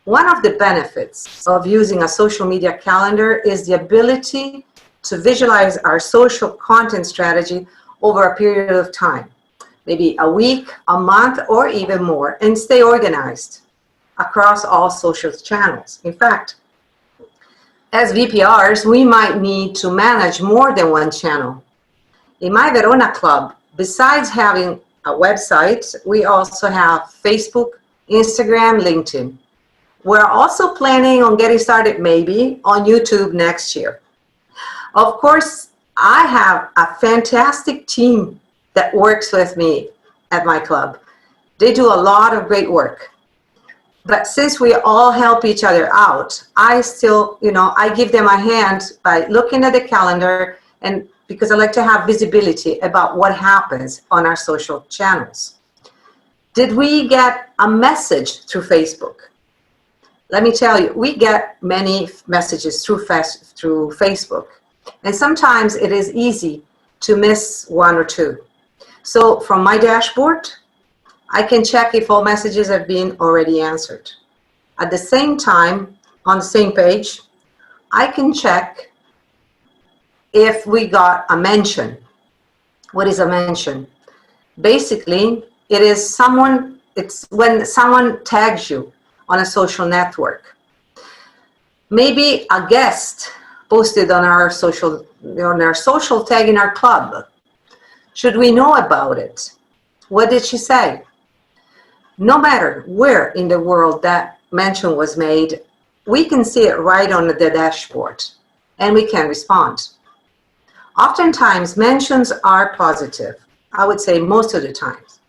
One of the benefits of using a social media calendar is the ability to visualize our social content strategy over a period of time, maybe a week, a month, or even more, and stay organized across all social channels. In fact, as VPRs, we might need to manage more than one channel. In my Verona club, besides having a website, we also have Facebook, Instagram, LinkedIn. We're also planning on getting started maybe on YouTube next year. Of course, I have a fantastic team that works with me at my club. They do a lot of great work. But since we all help each other out, I still, I give them a hand by looking at the calendar, and because I like to have visibility about what happens on our social channels. Did we get a message through Facebook? Let me tell you, we get many messages through Facebook, and sometimes it is easy to miss one or two. So from my dashboard, I can check if all messages have been already answered. At the same time, on the same page, I can check if we got a mention. What is a mention? Basically, it's when someone tags you on a social network. Maybe a guest posted on our social tag in our club. Should we know about it? What did she say? No matter where in the world that mention was made, we can see it right on the dashboard, and we can respond. Oftentimes, mentions are positive. I would say most of the times.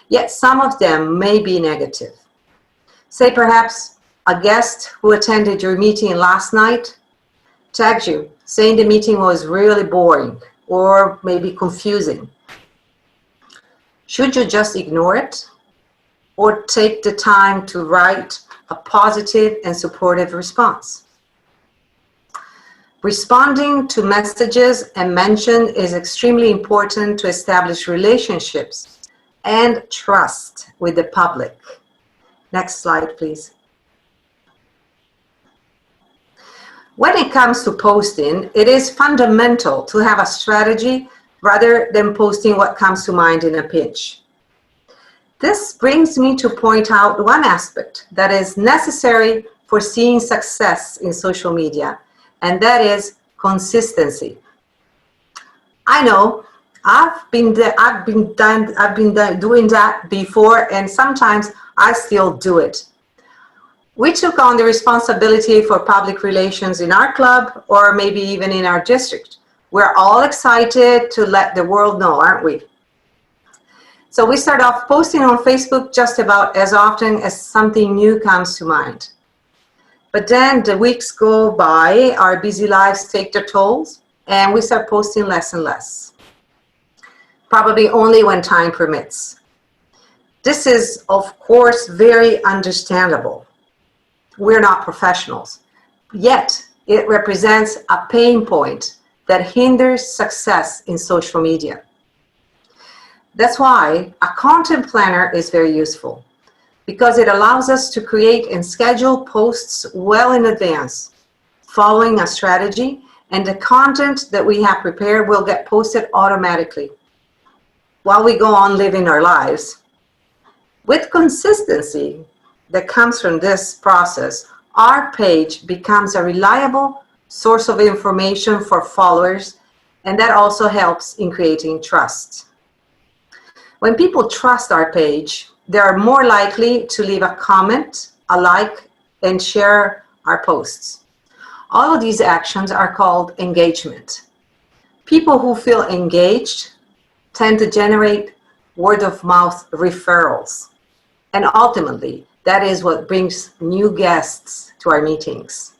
Yet some of them may be negative. Say perhaps a guest who attended your meeting last night tagged you, saying the meeting was really boring or maybe confusing. Should you just ignore it, or take the time to write a positive and supportive response? Responding to messages and mention is extremely important to establish relationships and trust with the public. Next slide, please. When it comes to posting, it is fundamental to have a strategy rather than posting what comes to mind in a pinch. This brings me to point out one aspect that is necessary for seeing success in social media, and that is consistency. I know I've been doing that before, and sometimes I still do it. We took on the responsibility for public relations in our club, or maybe even in our district. We're all excited to let the world know, aren't we? So we start off posting on Facebook just about as often as something new comes to mind. But then the weeks go by, our busy lives take their tolls, and we start posting less and less. Probably only when time permits. This is, of course, very understandable. We're not professionals, yet it represents a pain point that hinders success in social media. That's why a content planner is very useful, because it allows us to create and schedule posts well in advance, following a strategy, and the content that we have prepared will get posted automatically while we go on living our lives. With consistency that comes from this process, our page becomes a reliable source of information for followers, and that also helps in creating trust. When people trust our page, they are more likely to leave a comment, a like, and share our posts. All of these actions are called engagement. People who feel engaged tend to generate word-of-mouth referrals. And ultimately, that is what brings new guests to our meetings.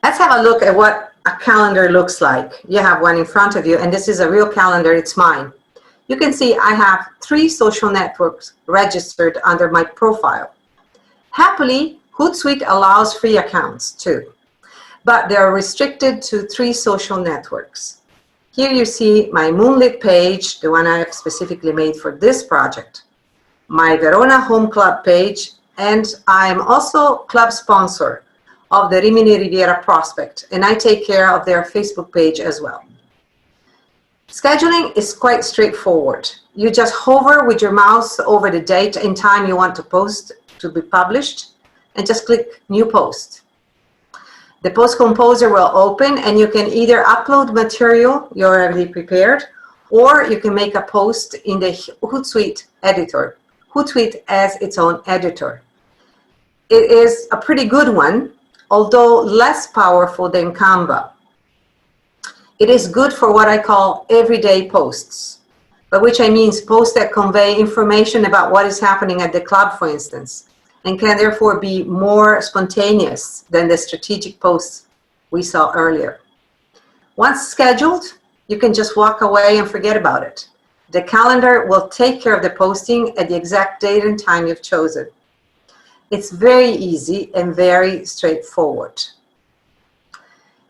Let's have a look at what a calendar looks like. You have one in front of you, and this is a real calendar, it's mine. You can see I have 3 social networks registered under my profile. Happily, Hootsuite allows free accounts too, but they are restricted to 3 social networks. Here you see my Moonlit page, the one I have specifically made for this project, my Verona Home Club page, and I am also club sponsor of the Rimini Riviera Prospect, and I take care of their Facebook page as well. Scheduling is quite straightforward. You just hover with your mouse over the date and time you want to post to be published, and just click New Post. The Post Composer will open, and you can either upload material you already prepared, or you can make a post in the Hootsuite editor. Hootsuite has its own editor. It is a pretty good one, although less powerful than Canva. It is good for what I call everyday posts, by which I mean posts that convey information about what is happening at the club, for instance, and can therefore be more spontaneous than the strategic posts we saw earlier. Once scheduled, you can just walk away and forget about it. The calendar will take care of the posting at the exact date and time you've chosen. It's very easy and very straightforward.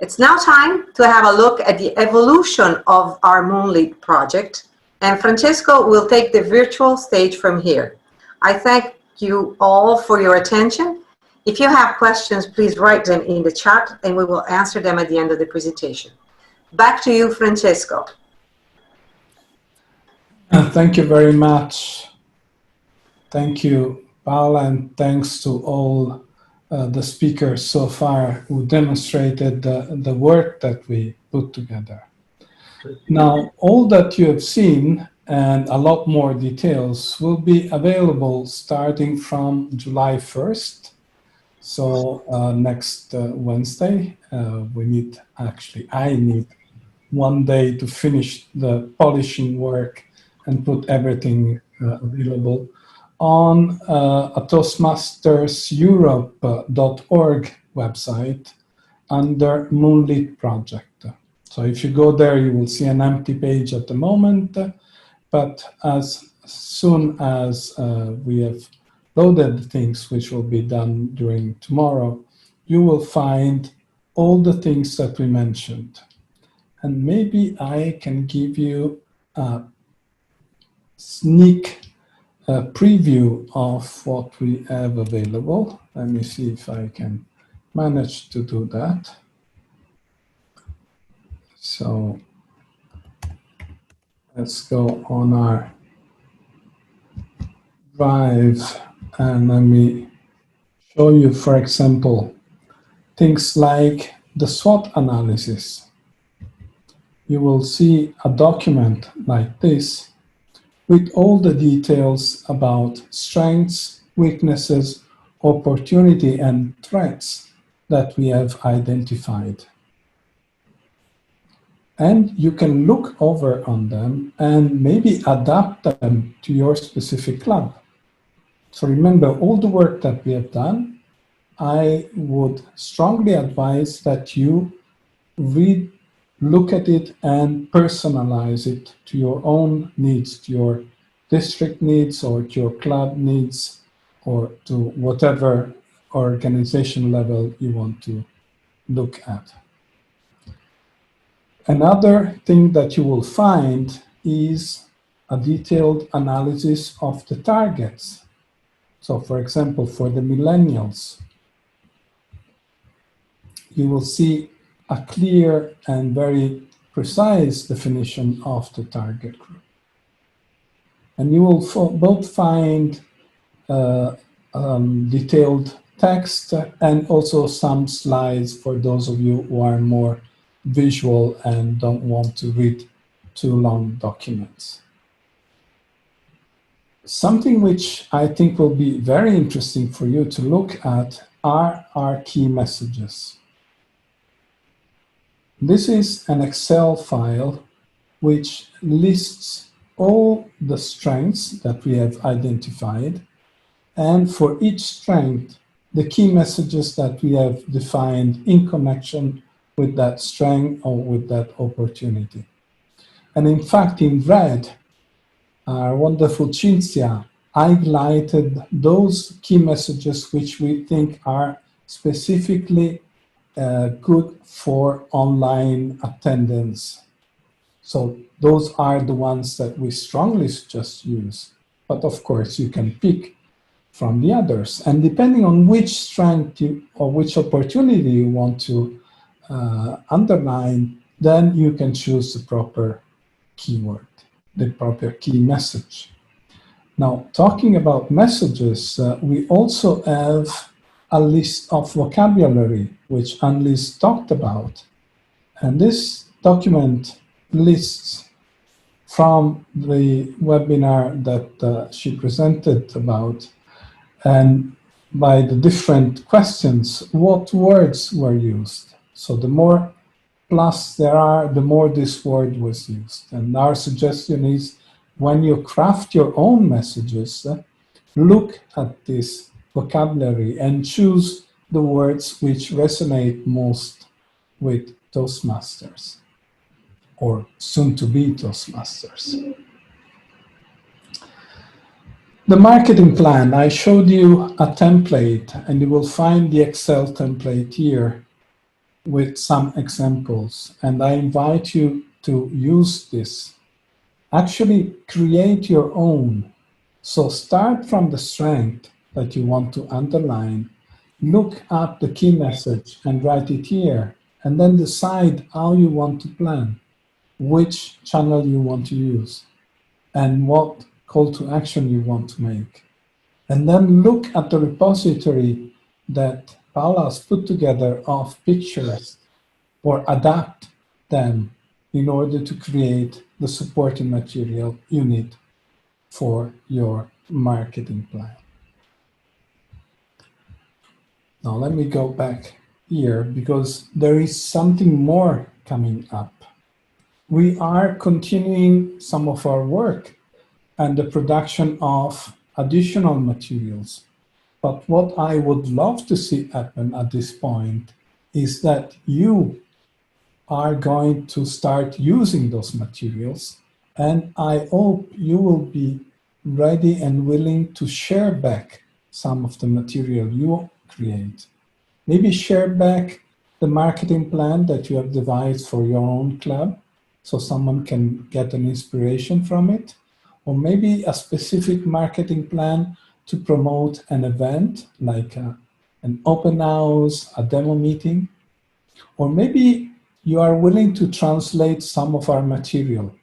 It's now time to have a look at the evolution of our Moonlit project, and Francesco will take the virtual stage from here. I thank you all for your attention. If you have questions, please write them in the chat and we will answer them at the end of the presentation. Back to you, Francesco. Thank you very much. Thank you, Paola, and thanks to all the speakers so far who demonstrated the work that we put together. Now, all that you have seen and a lot more details will be available starting from July 1st. So next Wednesday, I need 1 day to finish the polishing work and put everything available on a Toastmasterseurope.org website under Moonlit Project. So if you go there, you will see an empty page at the moment, but as soon as we have loaded things, which will be done during tomorrow, you will find all the things that we mentioned. And maybe I can give you a sneak preview of what we have available. Let me see if I can manage to do that. So let's go on our Drive and let me show you, for example, things like the SWOT analysis. you will see a document like this with all the details about strengths, weaknesses, opportunity, and threats that we have identified. And you can look over on them and maybe adapt them to your specific club. So remember, all the work that we have done, I would strongly advise that you read, look at it and personalize it to your own needs, to your district needs or to your club needs or to whatever organization level you want to look at. Another thing that you will find is a detailed analysis of the targets. So for example, for the millennials, you will see a clear and very precise definition of the target group. And you will both find detailed text and also some slides for those of you who are more visual and don't want to read too long documents. Something which I think will be very interesting for you to look at are our key messages. This is an Excel file which lists all the strengths that we have identified, and for each strength, the key messages that we have defined in connection with that strength or with that opportunity. And in fact, in red, our wonderful Cinzia highlighted those key messages which we think are specifically good for online attendance. So those are the ones that we strongly suggest use. But of course, you can pick from the others. And depending on which strength or which opportunity you want to underline, then you can choose the proper keyword, the proper key message. Now, talking about messages, we also have a list of vocabulary, which Annelise talked about. And this document lists from the webinar that she presented about, and by the different questions, what words were used. So the more plus there are, the more this word was used. And our suggestion is, when you craft your own messages, look at this vocabulary and choose the words which resonate most with Toastmasters, or soon-to-be Toastmasters. The marketing plan, I showed you a template, and you will find the Excel template here with some examples. And I invite you to use this. Actually, create your own. So start from the strength that you want to underline, look up the key message and write it here, and then decide how you want to plan, which channel you want to use, and what call to action you want to make. And then look at the repository that Paula has put together of pictures, or adapt them in order to create the supporting material you need for your marketing plan. Now let me go back here, because there is something more coming up. We are continuing some of our work and the production of additional materials. But what I would love to see happen at this point is that you are going to start using those materials, and I hope you will be ready and willing to share back some of the material you create. Maybe share back the marketing plan that you have devised for your own club, so someone can get an inspiration from it, or maybe a specific marketing plan to promote an event like an open house, a demo meeting, or maybe you are willing to translate some of our material.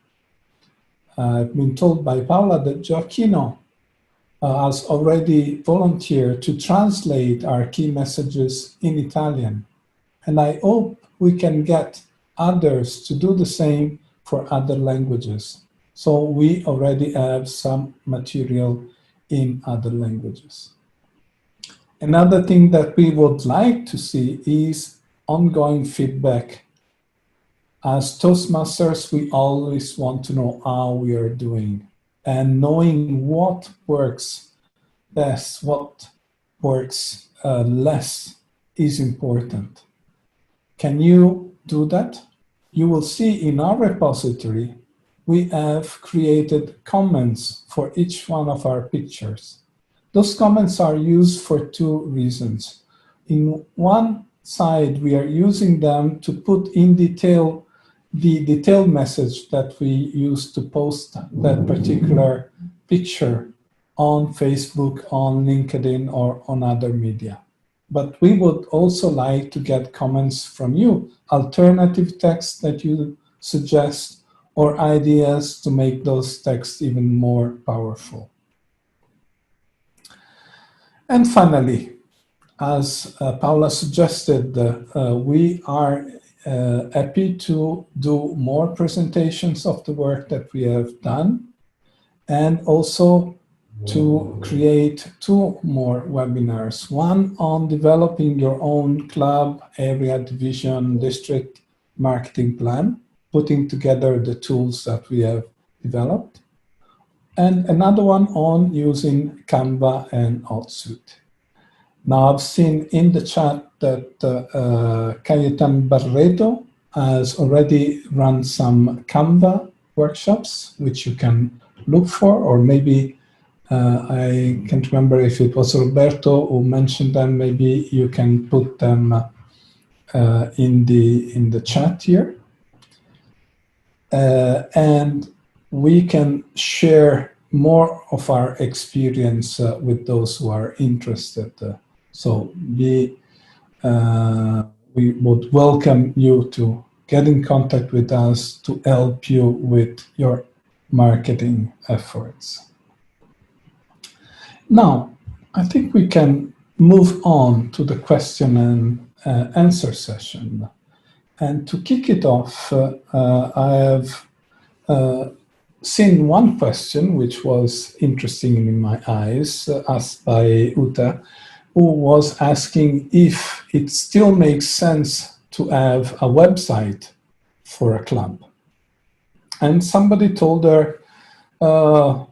I've been told by Paula that Gioacchino has already volunteered to translate our key messages in Italian. And I hope we can get others to do the same for other languages. So we already have some material in other languages. Another thing that we would like to see is ongoing feedback. As Toastmasters, we always want to know how we are doing, and knowing what works best, what works less is important. Can you do that? You will see in our repository, we have created comments for each one of our pictures. Those comments are used for two reasons. In one side, we are using them to put in detail the detailed message that we use to post that particular picture on Facebook, on LinkedIn, or on other media. But we would also like to get comments from you, alternative texts that you suggest, or ideas to make those texts even more powerful. And finally, as Paula suggested, we are happy to do more presentations of the work that we have done, and also to create 2 more webinars, one on developing your own club, area, division, district marketing plan, putting together the tools that we have developed, and another one on using Canva and Outsuite. Now, I've seen in the chat that Cayetan Barreto has already run some Canva workshops, which you can look for, or maybe I can't remember if it was Roberto who mentioned them. Maybe you can put them in the chat here, and we can share more of our experience with those who are interested. So we would welcome you to get in contact with us to help you with your marketing efforts. Now, I think we can move on to the question and answer session. And to kick it off, I have seen one question which was interesting in my eyes, asked by Uta, who was asking if it still makes sense to have a website for a club. And somebody told her, well,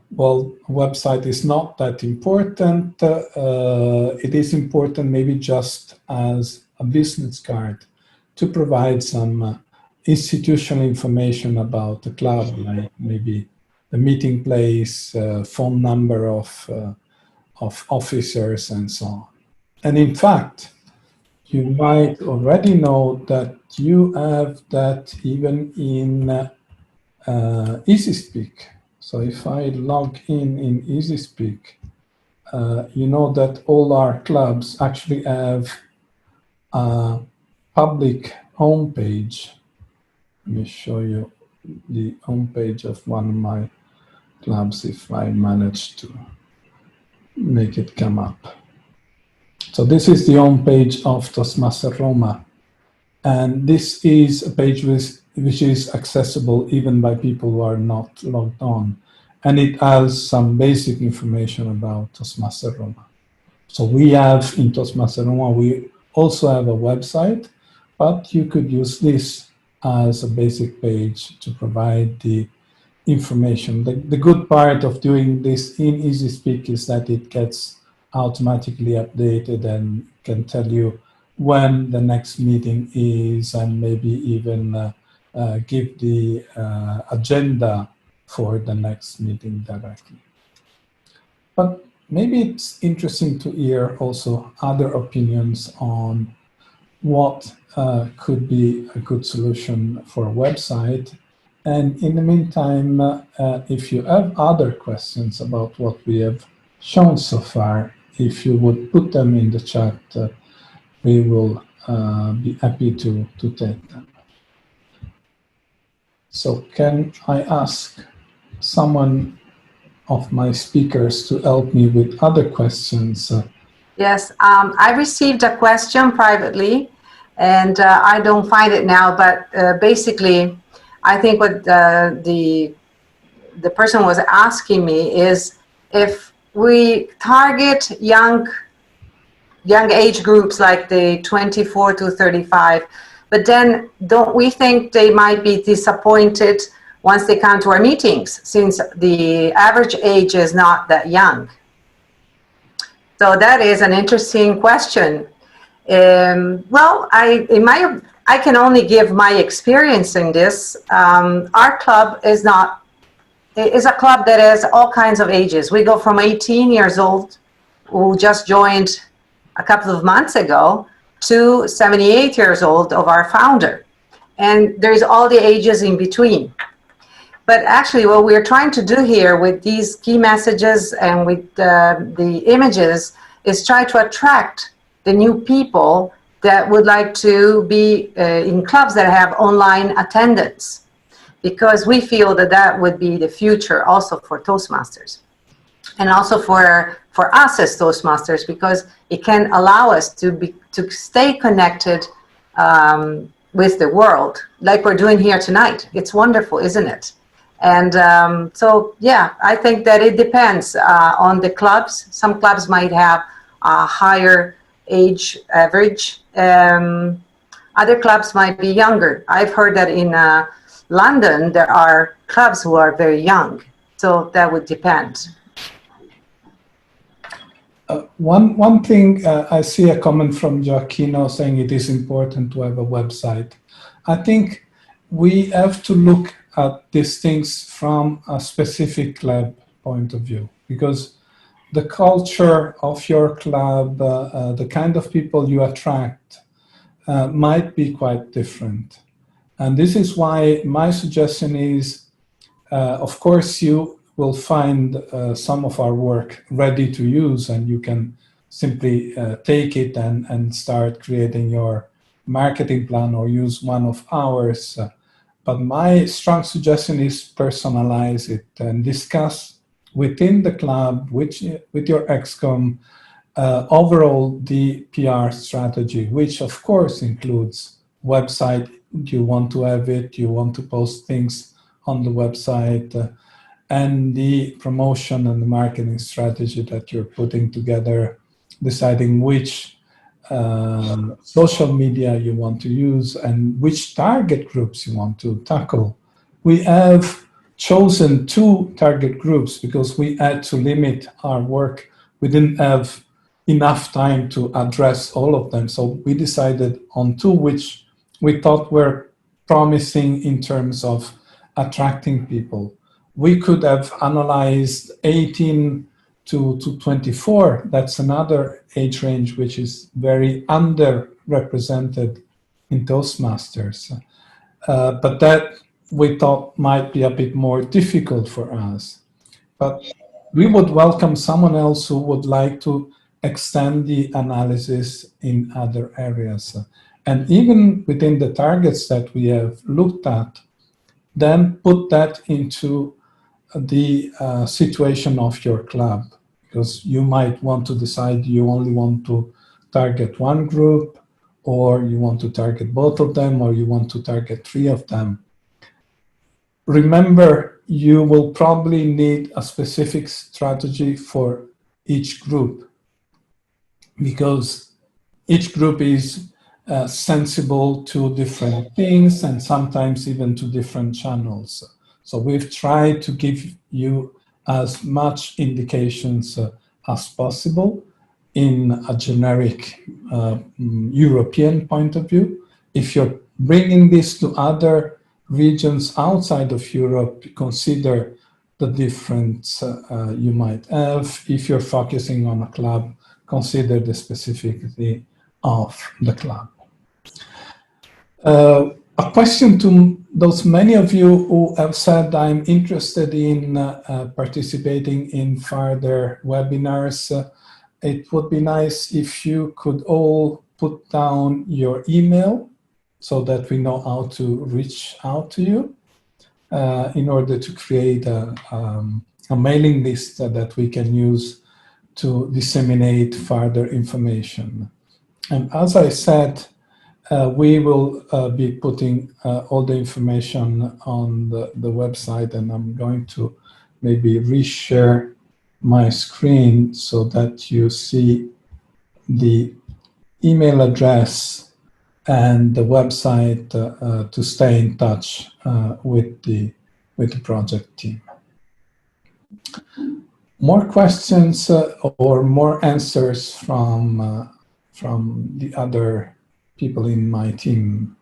a website is not that important. It is important maybe just as a business card to provide some institutional information about the club, like maybe the meeting place, phone number of officers, and so on. And in fact, you might already know that you have that even in EasySpeak. So if I log in EasySpeak, you know that all our clubs actually have a public homepage. Let me show you the homepage of one of my clubs if I manage to make it come up. So this is the homepage of Toastmasters Roma. And this is a page which is accessible even by people who are not logged on. And it has some basic information about Toastmasters Roma. So we have in Toastmasters Roma, we also have a website, but you could use this as a basic page to provide the information. The good part of doing this in EasySpeak is that it gets automatically updated and can tell you when the next meeting is, and maybe even give the agenda for the next meeting directly. But maybe it's interesting to hear also other opinions on what could be a good solution for a website. And in the meantime, if you have other questions about what we have shown so far, if you would put them in the chat, we will be happy to take them. So can I ask someone of my speakers to help me with other questions? Yes, I received a question privately And I don't find it now, but basically, I think what the person was asking me is if we target young age groups like the 24 to 35, but then don't we think they might be disappointed once they come to our meetings, since the average age is not that young? So that is an interesting question. Well, I can only give my experience in this. Our club is a club that has all kinds of ages. We go from 18 years old, who just joined a couple of months ago, to 78 years old of our founder. And there's all the ages in between. But actually what we're trying to do here with these key messages and with the images is try to attract the new people that would like to be in clubs that have online attendance, because we feel that that would be the future also for Toastmasters. And also for us as Toastmasters, because it can allow us to stay connected with the world, like we're doing here tonight. It's wonderful, isn't it? And so, yeah, I think that it depends on the clubs. Some clubs might have a higher age average. Other clubs might be younger. I've heard that in London, there are clubs who are very young. So that would depend. One thing, I see a comment from Joaquino saying it is important to have a website. I think we have to look at these things from a specific club point of view, because the culture of your club, the kind of people you attract might be quite different. And this is why my suggestion is, of course, you will find some of our work ready to use, and you can simply take it and start creating your marketing plan or use one of ours. But my strong suggestion is personalize it and discuss within the club, with your ExCom, overall the PR strategy, which of course includes website. Do you want to have it? Do you want to post things on the website? And the promotion and the marketing strategy that you're putting together, deciding which social media you want to use and which target groups you want to tackle. We have chosen 2 target groups because we had to limit our work. We didn't have enough time to address all of them. So we decided on 2 which we thought were promising in terms of attracting people. We could have analyzed 18 to 24. That's another age range which is very underrepresented in Toastmasters. But that we thought might be a bit more difficult for us. But we would welcome someone else who would like to extend the analysis in other areas. And even within the targets that we have looked at, then put that into the situation of your club, because you might want to decide you only want to target one group, or you want to target both of them, or you want to target 3 of them. Remember, you will probably need a specific strategy for each group, because each group is sensible to different things and sometimes even to different channels. So we've tried to give you as much indications as possible in a generic European point of view. If you're bringing this to other regions outside of Europe, consider the difference you might have. If you're focusing on a club, consider the specificity of the club. A question to those many of you who have said I'm interested in participating in further webinars. It would be nice if you could all put down your email so that we know how to reach out to you in order to create a mailing list that we can use to disseminate further information. And as I said, We will be putting all the information on the website, and I'm going to maybe reshare my screen so that you see the email address and the website to stay in touch with the project team. More questions or more answers from the other people in my team?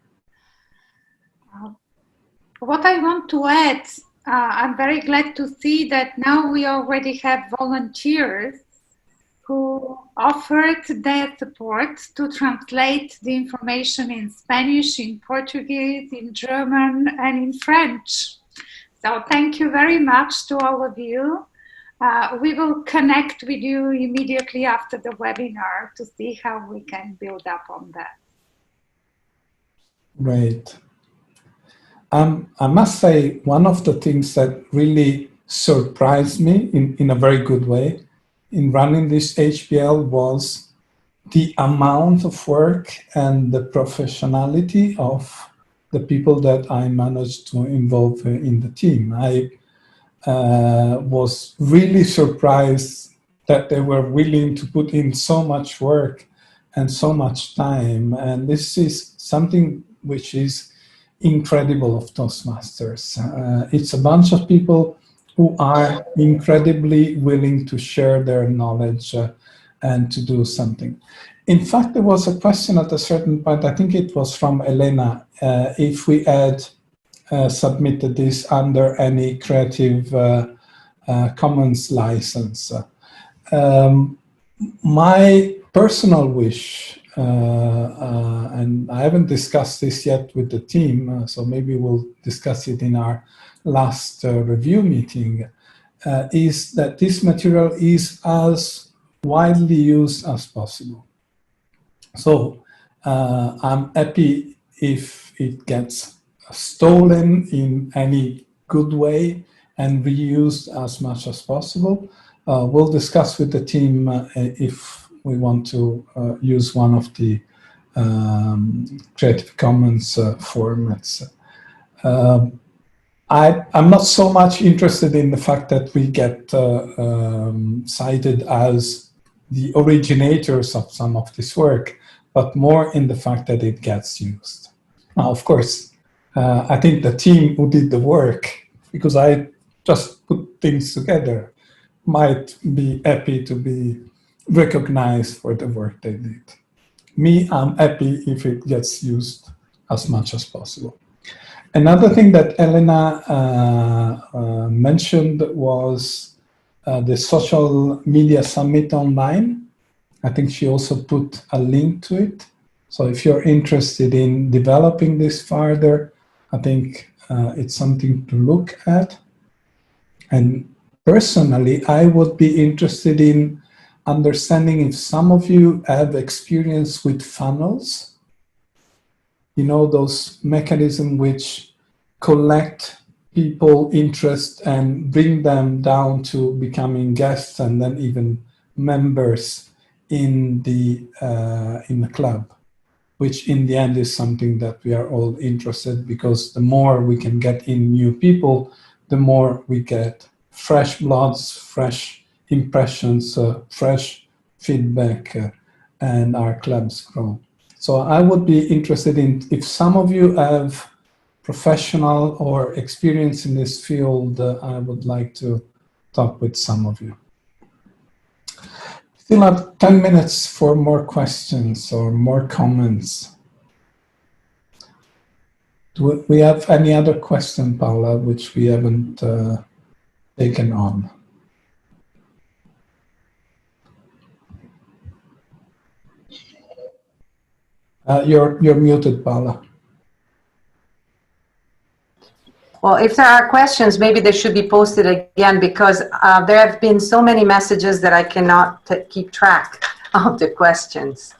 What I want to add, I'm very glad to see that now we already have volunteers who offered their support to translate the information in Spanish, in Portuguese, in German, and in French. So thank you very much to all of you. We will connect with you immediately after the webinar to see how we can build up on that. Great. I must say, one of the things that really surprised me in a very good way in running this HPL was the amount of work and the professionality of the people that I managed to involve in the team. I was really surprised that they were willing to put in so much work and so much time. And this is something which is incredible of Toastmasters. It's a bunch of people who are incredibly willing to share their knowledge and to do something. In fact, there was a question at a certain point, I think it was from Elena, if we had submitted this under any Creative Commons license. My personal wish, and I haven't discussed this yet with the team, so maybe we'll discuss it in our last review meeting, is that this material is as widely used as possible. So I'm happy if it gets stolen in any good way and reused as much as possible. We'll discuss with the team if we want to use one of the Creative Commons formats. I'm not so much interested in the fact that we get cited as the originators of some of this work, but more in the fact that it gets used. Now, of course, I think the team who did the work, because I just put things together, might be happy to be recognized for the work they did. Me, I'm happy if it gets used as much as possible. Another thing that Elena mentioned was the social media summit online. I think she also put a link to it. So if you're interested in developing this further, I think it's something to look at. And personally, I would be interested in understanding if some of you have experience with funnels. You know, those mechanisms which collect people interest and bring them down to becoming guests and then even members in the club, which in the end is something that we are all interested, because the more we can get in new people, the more we get fresh bloods, fresh impressions, fresh feedback, and our clubs grow. So I would be interested in if some of you have professional or experience in this field, I would like to talk with some of you. Still have 10 minutes for more questions or more comments. Do we have any other question, Paula, which we haven't taken on? You're muted, Paula. Well, if there are questions, maybe they should be posted again, because there have been so many messages that I cannot keep track of the questions.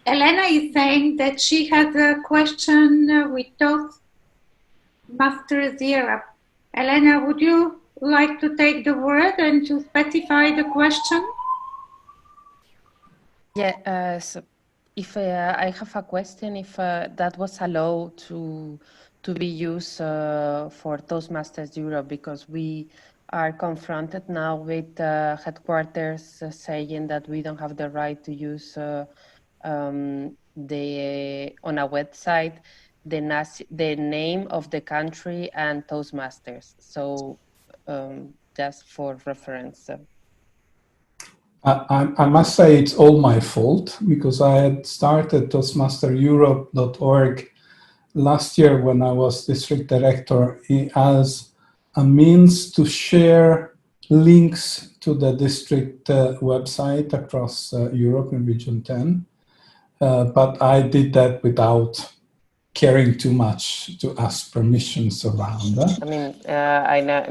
Elena is saying that she has a question with Toastmasters Europe. Elena, would you like to take the word and to specify the question? Yeah, so if I have a question, if that was allowed to be used for Toastmasters Europe, because we are confronted now with headquarters saying that we don't have the right to use on a website the name of the country and Toastmasters. So just for reference. I must say it's all my fault, because I had started toastmastereurope.org last year when I was district director as a means to share links to the district website across Europe in Region 10. But I did that without caring too much to ask permissions around. I mean,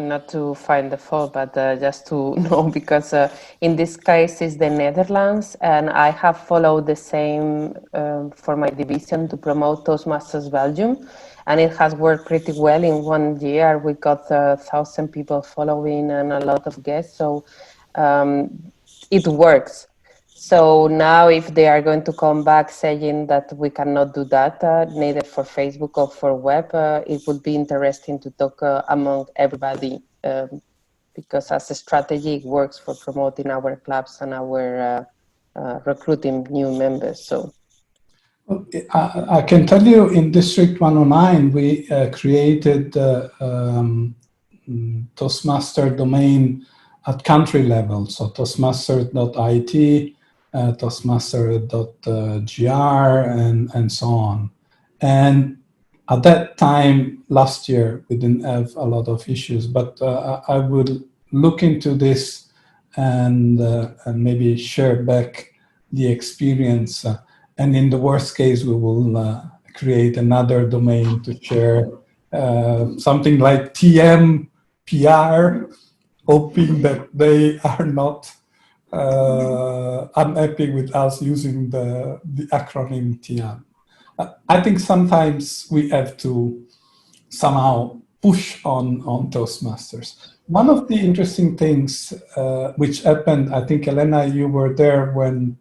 not to find the fault, but just to know, because in this case it's the Netherlands, and I have followed the same for my division to promote Toastmasters Belgium, and it has worked pretty well. In 1 year, we got 1,000 people following and a lot of guests, so it works. So now if they are going to come back saying that we cannot do that, neither for Facebook or for web, it would be interesting to talk among everybody, because as a strategy, it works for promoting our clubs and our recruiting new members. So I can tell you in District 109, we created Toastmaster domain at country level. So toastmaster.it, toastmaster.gr, and so on. And at that time, last year, we didn't have a lot of issues, but I will look into this and maybe share back the experience. And in the worst case, we will create another domain to share something like TMPR, hoping that they are not unhappy with us using the acronym TM. I think sometimes we have to somehow push on Toastmasters. One of the interesting things which happened, I think, Elena, you were there when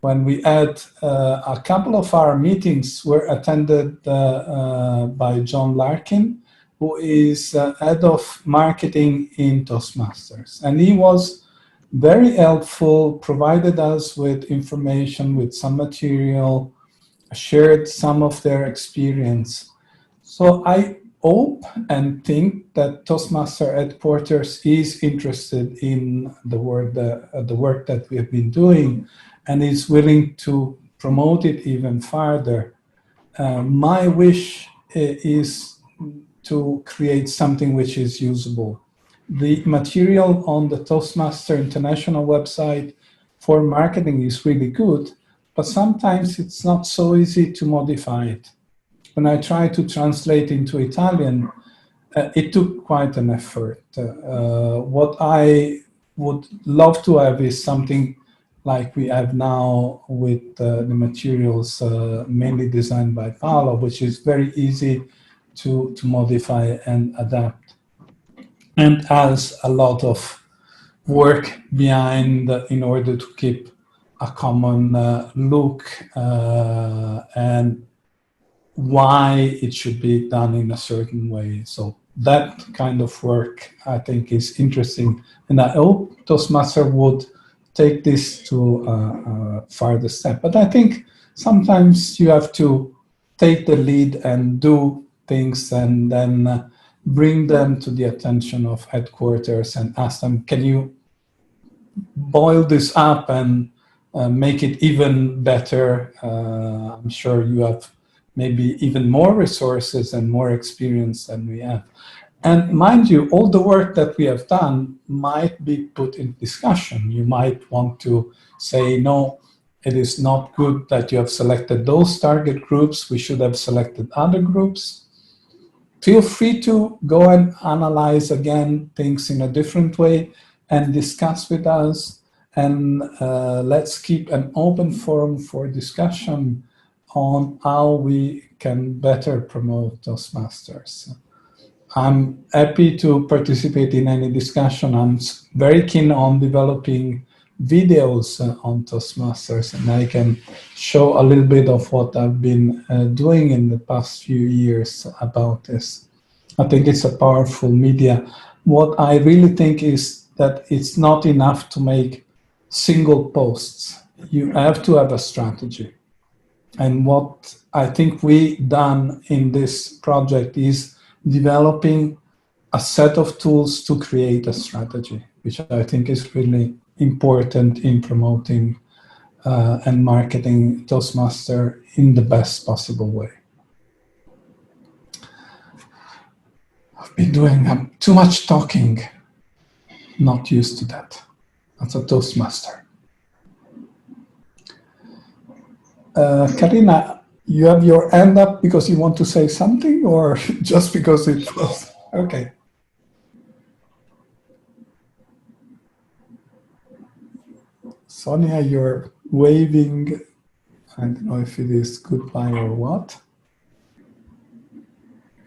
we had a couple of our meetings were attended by John Larkin, who is head of marketing in Toastmasters. And he was very helpful, provided us with information, with some material, shared some of their experience. So I hope and think that Toastmaster headquarters is interested in the work that we have been doing and is willing to promote it even further. My wish is to create something which is usable. The material on the Toastmaster International website for marketing is really good, but sometimes it's not so easy to modify it. When I tried to translate into Italian, it took quite an effort. What I would love to have is something like we have now with the materials mainly designed by Paolo, which is very easy to modify and adapt, and has a lot of work behind in order to keep a common look and why it should be done in a certain way. So that kind of work, I think, is interesting. And I hope Toastmaster would take this to a further step. But I think sometimes you have to take the lead and do things and then bring them to the attention of headquarters and ask them, can you boil this up and make it even better? I'm sure you have maybe even more resources and more experience than we have. And mind you, all the work that we have done might be put in discussion. You might want to say, no, it is not good that you have selected those target groups. We should have selected other groups. Feel free to go and analyze again things in a different way and discuss with us. And let's keep an open forum for discussion on how we can better promote Toastmasters. I'm happy to participate in any discussion. I'm very keen on developing videos on Toastmasters, and I can show a little bit of what I've been doing in the past few years about this. I think it's a powerful media. What I really think is that it's not enough to make single posts. You have to have a strategy. And what I think we done in this project is developing a set of tools to create a strategy, which I think is really important in promoting and marketing Toastmaster in the best possible way. I've been doing too much talking, not used to that. That's a Toastmaster. Karina, you have your hand up because you want to say something, or just because it was? Okay. Sonia, you're waving. I don't know if it is goodbye or what.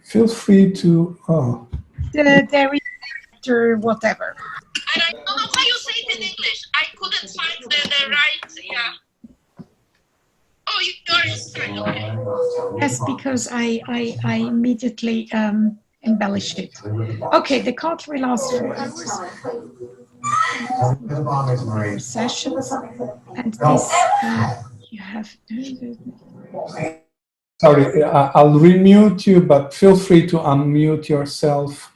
Feel free to. Oh. There is after whatever. And I don't know how you say it in English. I couldn't find the right. Yeah. Oh, you're okay. Yes, because I immediately embellished it. Okay, the call will last 4 hours. Sessions, and this you have. Sorry, I'll remute you, but feel free to unmute yourself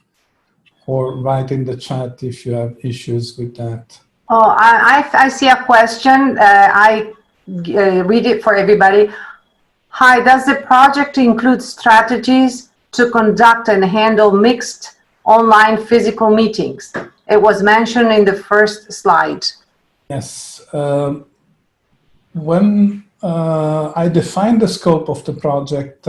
or write in the chat if you have issues with that. Oh, I see a question. I read it for everybody. Hi, does the project include strategies to conduct and handle mixed online physical meetings? It was mentioned in the first slide. Yes. When I defined the scope of the project,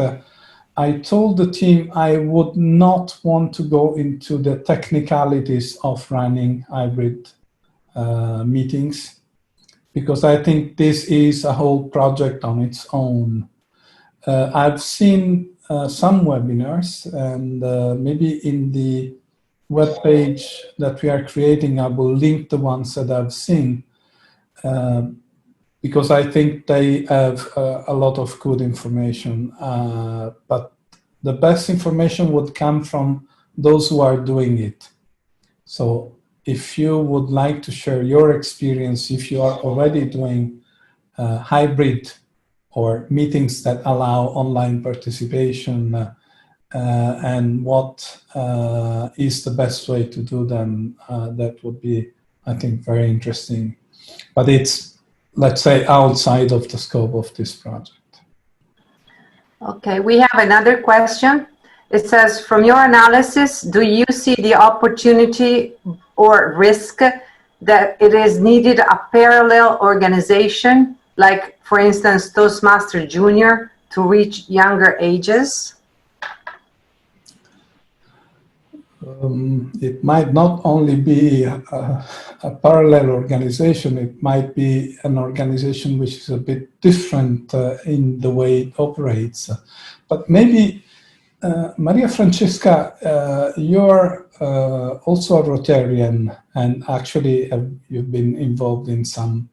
I told the team I would not want to go into the technicalities of running hybrid meetings, because I think this is a whole project on its own. I've seen some webinars, and maybe in the web page that we are creating, I will link the ones that I've seen, because I think they have a lot of good information. But the best information would come from those who are doing it. So if you would like to share your experience, if you are already doing hybrid or meetings that allow online participation, and what is the best way to do them, that would be, I think, very interesting. But it's, let's say, outside of the scope of this project. Okay, we have another question. It says, from your analysis, do you see the opportunity or risk that it is needed a parallel organization, like, for instance, Toastmaster Junior, to reach younger ages? It might not only be a parallel organization, it might be an organization which is a bit different in the way it operates. But maybe, Maria Francesca, you're also a Rotarian, and actually you've been involved in some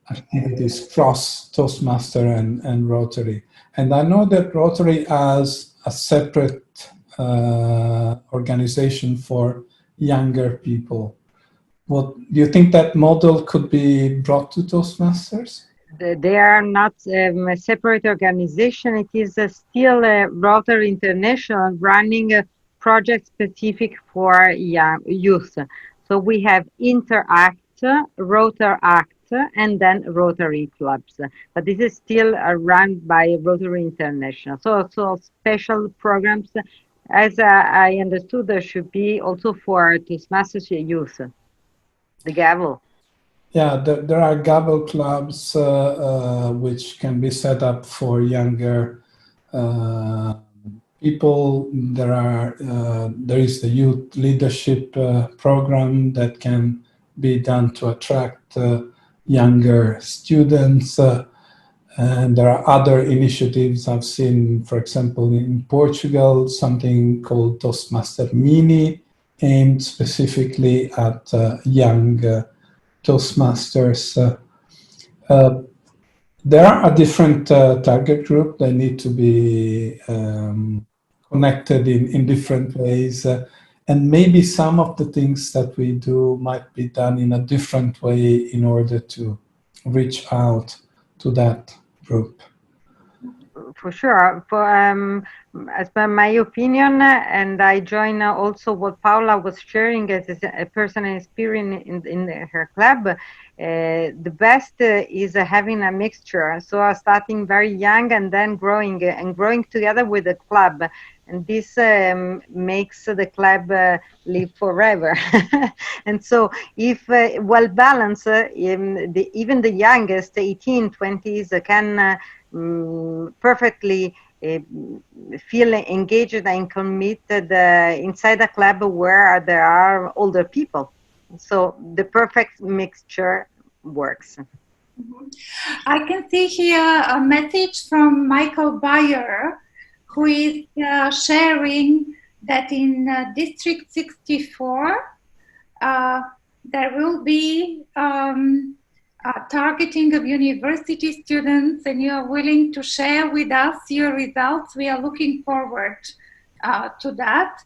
activities cross Toastmaster and Rotary. And I know that Rotary has a separate organization for younger people. What do you think that model could be brought to Toastmasters? They are not a separate organization. It is still a Rotary International running a project specific for young youth. So we have Interact, Rotaract, and then Rotary clubs. But this is still run by Rotary International. So special programs, as I understood, there should be also for Toastmasters youth. The Gavel. Yeah, there are Gavel clubs which can be set up for younger people. There is the youth leadership program that can be done to attract younger students. And there are other initiatives I've seen, for example, in Portugal, something called Toastmaster Mini, aimed specifically at young Toastmasters. There are a different target group. They need to be connected in different ways. And maybe some of the things that we do might be done in a different way in order to reach out to that group. For sure. As per my opinion, and I join also what Paula was sharing as a personal experience in her club, the best is having a mixture. So starting very young and then growing together with the club. And this makes the club live forever. And so if well balanced, even the youngest, 18, 20s, can perfectly feel engaged and committed inside a club where there are older people. So the perfect mixture works. I can see here a message from Michael Bayer, who is sharing that in District 64, there will be targeting of university students, and you are willing to share with us your results. We are looking forward to that.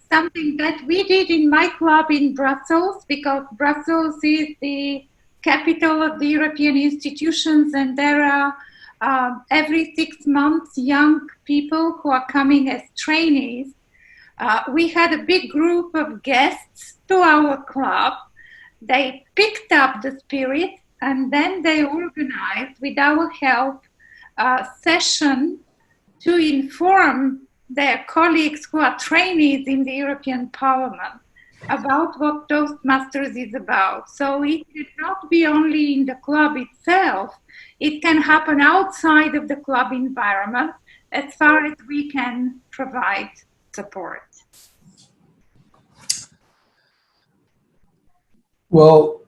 Something that we did in my club in Brussels, because Brussels is the capital of the European institutions, and there are every 6 months young people who are coming as trainees. We had a big group of guests to our club. They picked up the spirit, and then they organized, with our help, a session to inform their colleagues who are trainees in the European Parliament about what Toastmasters is about. So it cannot be only in the club itself. It can happen outside of the club environment as far as we can provide support. Well,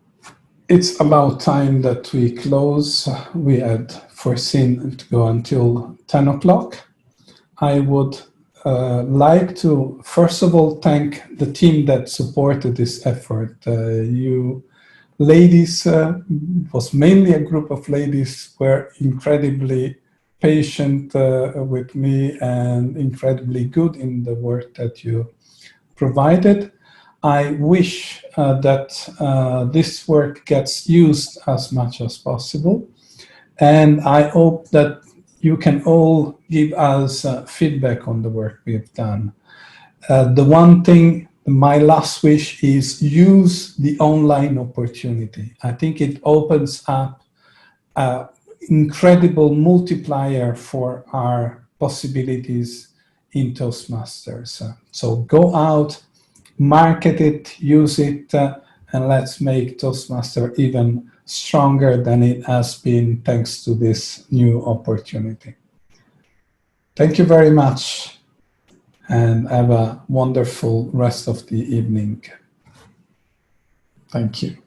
it's about time that we close. We had foreseen to go until 10 o'clock. I would like to, first of all, thank the team that supported this effort. You ladies, was mainly a group of ladies, were incredibly patient with me and incredibly good in the work that you provided. I wish that this work gets used as much as possible. And I hope that you can all give us feedback on the work we've done. The one thing, my last wish is use the online opportunity. I think it opens up an incredible multiplier for our possibilities in Toastmasters. So go out, market it, use it, and let's make Toastmaster even stronger than it has been thanks to this new opportunity. Thank you very much, and have a wonderful rest of the evening. Thank you.